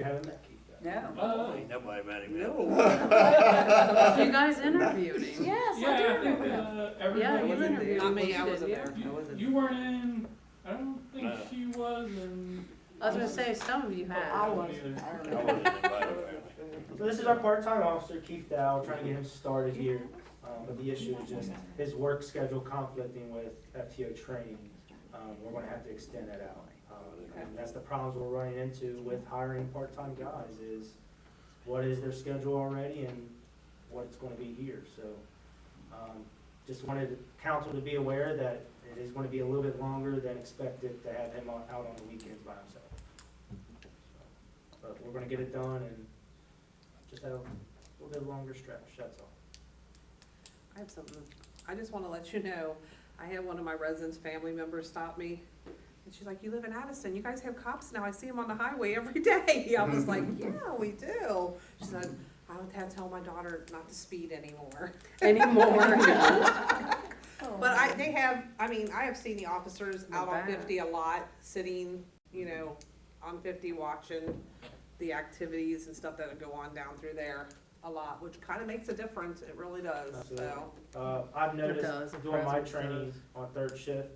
haven't met Keith yet? No. Ain't nobody about him yet. You guys interviewed him. Yes, Yeah, I think, Yeah, everybody you was in there. interviewed Not him, me, I didn't wasn't you? there. I wasn't. You weren't in, I don't think No. she was, and I was gonna say, some of you I have. was. I wasn't invited, apparently. So this is our part-time officer, Keith Dow, trying to get him started here. But the issue is just his work schedule conflicting with FTO training. We're gonna have to extend that out. And that's the problems we're running into with hiring part-time guys is what is their schedule already and what it's gonna be here. So, just wanted council to be aware that it is gonna be a little bit longer than expected to have him out on the weekends by himself. But we're gonna get it done and just have a little bit longer stretch, that's all. I have something, I just wanna let you know, I had one of my residents' family members stop me, and she's like, you live in Addyston, you guys have cops now, I see them on the highway every day. I was like, yeah, we do. She said, I would have to tell my daughter not to speed anymore. But I have seen the officers out on 50 a lot, sitting, on 50 watching the activities and stuff that go on down through there a lot, which kind of makes a difference, it really does, so. I've does, noticed the doing my presence training does. on third shift,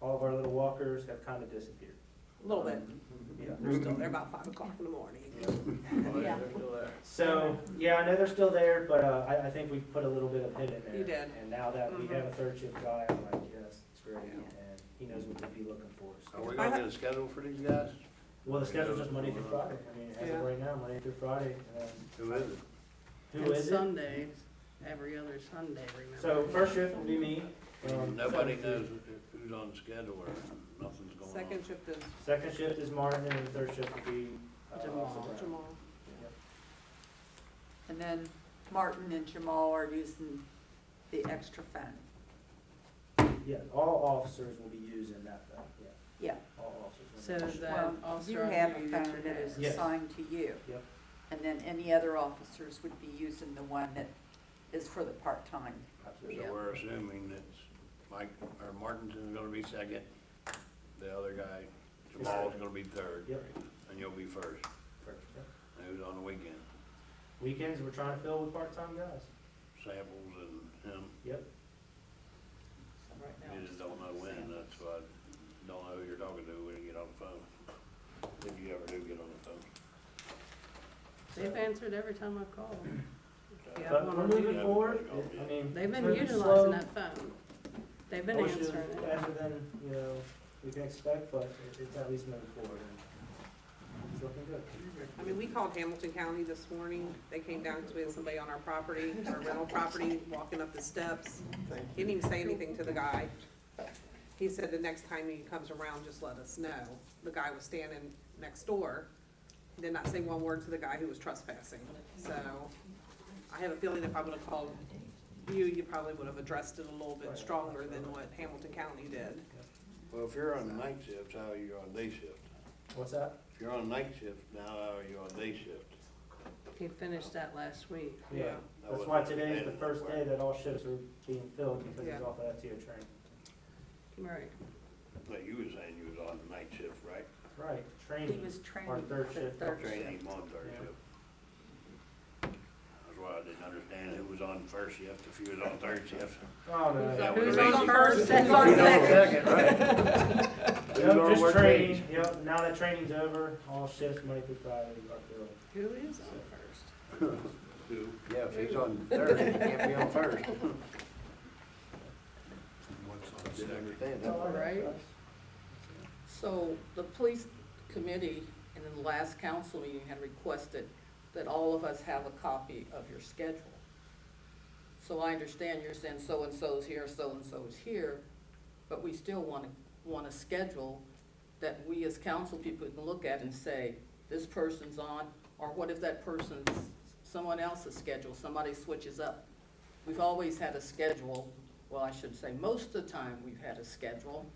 all of our little walkers have kind of disappeared. A little bit, Yeah. they're still there about 5 o'clock in the morning. Yeah. They're still there. So, yeah, I know they're still there, but I think we've put a little bit of hit in there. You did. And now that we Mhm. have a third shift guy, I'm like, yes, it's great, Yeah. and he knows what to be looking for. Are So. we gonna get a schedule for these guys? Well, the schedule's just Monday through Friday. I mean, as Yeah. of right now, Monday through Friday, and then. Who is it? Who And is it? Sundays, every other Sunday, remember? So first shift will be me. Nobody second knows shift- who's on the schedule or nothing's going on. Second shift is Second shift is Martin, and the third shift will be, Jamal. Officer Brown. Jamal. Yep. And then Martin and Jamal are using the extra phone. Yeah, all officers will be using that phone, yeah. Yeah. All officers. So will be using that Well, officer you on have a duty phone that that you is Yes. assigned to you. Yep. And then any other officers would be using the one that is for the part-time. Absolutely. So we're assuming that Mike, or Martin's is gonna be second, the other guy, Jamal's gonna be third. Yep. And you'll be first, First, yep. and who's on the weekend? Weekends, we're trying to fill with part-time guys. Samples and him, Yep. So right now, you just don't know when, that's why I don't know who you're talking to when you get on the phone. If you ever do get on the phone. They've answered every time I've called. Yeah, But one we're on moving duty. forward, I mean. They've it's been moving utilizing slow. that phone. They've been I wish it was answering it. faster than, we can expect, but it's at least moving forward, and it's looking good. I mean, we called Hamilton County this morning, they came down because we had somebody on our property, our rental property, walking up the steps. He didn't even say anything to the guy. He said the next time he comes around, just let us know. The guy was standing next door, did not say one word to the guy who was trespassing. So, I have a feeling if I would've called you, you probably would've addressed it a little bit stronger than what Hamilton County did. Well, if you're on the night shift, how are you on day shift? What's that? If you're on night shift, now how are you on day shift? He finished that last week. Yeah. That's why today is the first day that all shifts are being filled, because he's Yeah. off of FTO training. Right. Like you was saying, you was on the night shift, right? Right, He training. was training Our third for the shift. third Training shift. him on third Yeah. shift. That's why I didn't understand who was on first shift, if you was on third shift. Oh, no. That Who's was on amazing. first, Who's on second? second? right? Yep, on just work training, days? yep, now that training's over, all shifts, Monday through Friday, are filled. Who is on first? Who? Yeah, if he's on third, he can't be on first. Didn't understand that. Right. So the police committee in the last council meeting had requested that all of us have a copy of your schedule. So I understand you're saying so-and-so's here, so-and-so's here, but we still want a schedule that we as council people can look at and say, this person's on, or what if that person's someone else's schedule, somebody switches up. We've always had a schedule, well, I should say, most of the time we've had a schedule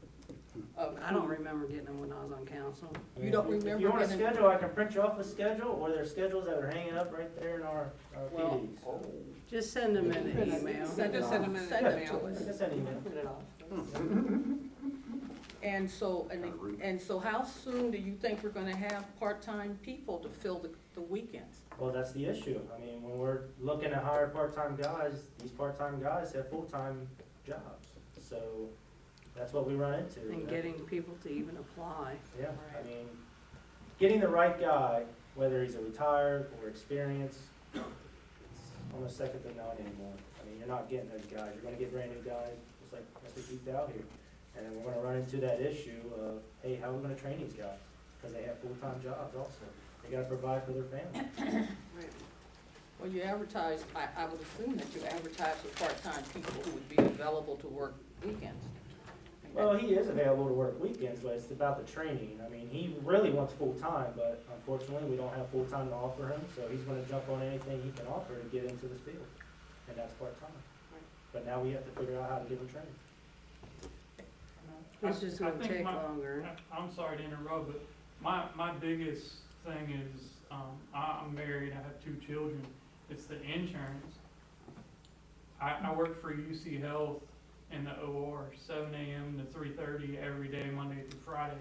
of I don't remember getting them when I was on council. You don't If remember you want a getting- schedule, I can print you off a schedule, or there's schedules that are hanging up right there in our Well, PDs. Just send them in an email. Just send them in Send an it to email. us. Just an email. Put it off. And so how soon do you think we're gonna have part-time people to fill the weekends? Well, that's the issue. I mean, when we're looking to hire part-time guys, these part-time guys have full-time jobs. So that's what we run into. And getting people to even apply. Yeah, I mean, getting the right guy, whether he's a retired or experienced, it's almost second to none anymore. I mean, you're not getting those guys. You're gonna get brand new guys, just like Mr. Keith out here. And then we're gonna run into that issue of, hey, how are we gonna train these guys? Because they have full-time jobs also. They gotta provide for their family. Right. Well, you advertise, I would assume that you advertise for part-time people who would be available to work weekends. Well, he is available to work weekends, but it's about the training. I mean, he really wants full-time, but unfortunately, we don't have full-time to offer him, so he's gonna jump on anything he can offer to get into this field, and that's part-time. But now we have to figure out how to give him training. It's just I gonna think take my- longer. I'm sorry to interrupt, but my biggest thing is, I'm married, I have 2 children, it's the insurance. I work for UC Health in the OR, 7 AM to 3:30 every day, Monday through Friday.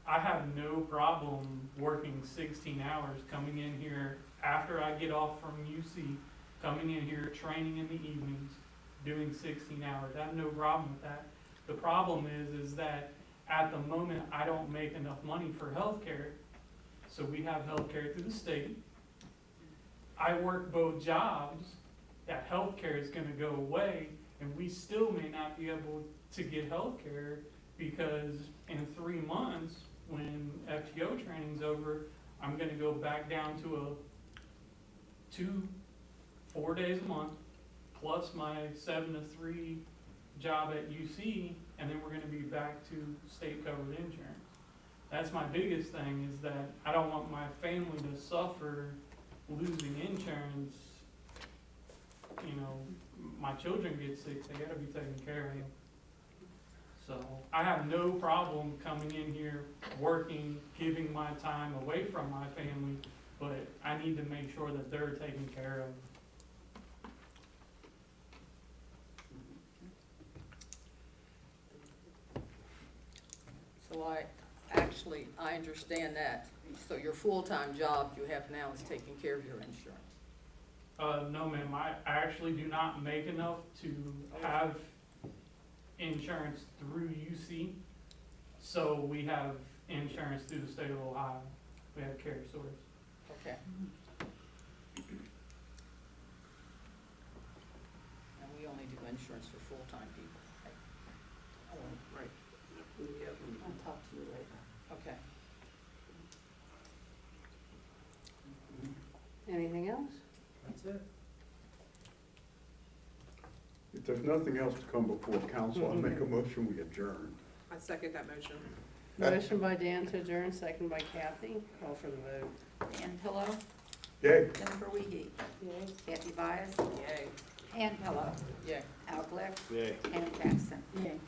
I have no problem working 16 hours, coming in here after I get off from UC, coming in here, training in the evenings, doing 16 hours. I have no problem with that. The problem is that at the moment, I don't make enough money for healthcare. So we have healthcare through the state. I work both jobs, that healthcare is gonna go away, and we still may not be able to get healthcare because in 3 months, when FTO training's over, I'm gonna go back down to 4 days a month, plus my 7 to 3 job at UC, and then we're gonna be back to state-covered insurance. That's my biggest thing, is that I don't want my family to suffer losing insurance. You know, my children get sick, they gotta be taken care of. So I have no problem coming in here, working, giving my time away from my family, but I need to make sure that they're taken care of. So I understand that. So your full-time job you have now is taking care of your insurance. No, ma'am, I actually do not make enough to have insurance through UC. So we have insurance through the state of Ohio. We have Care Source. Okay. And we only do insurance for full-time people. Right. Yep. I'll talk to you later. Okay. Anything else? That's it. If there's nothing else to come before council, I make a motion, we adjourn. I second that motion. Motion by Dan to adjourn, second by Kathy. Call for the vote. Dan Pillow, Yay. Jennifer Wiehe, Yay. Kathy Byess, Yay. Ann Pillow, Yay. Al Glick, Yeah. and Jackson. Yay.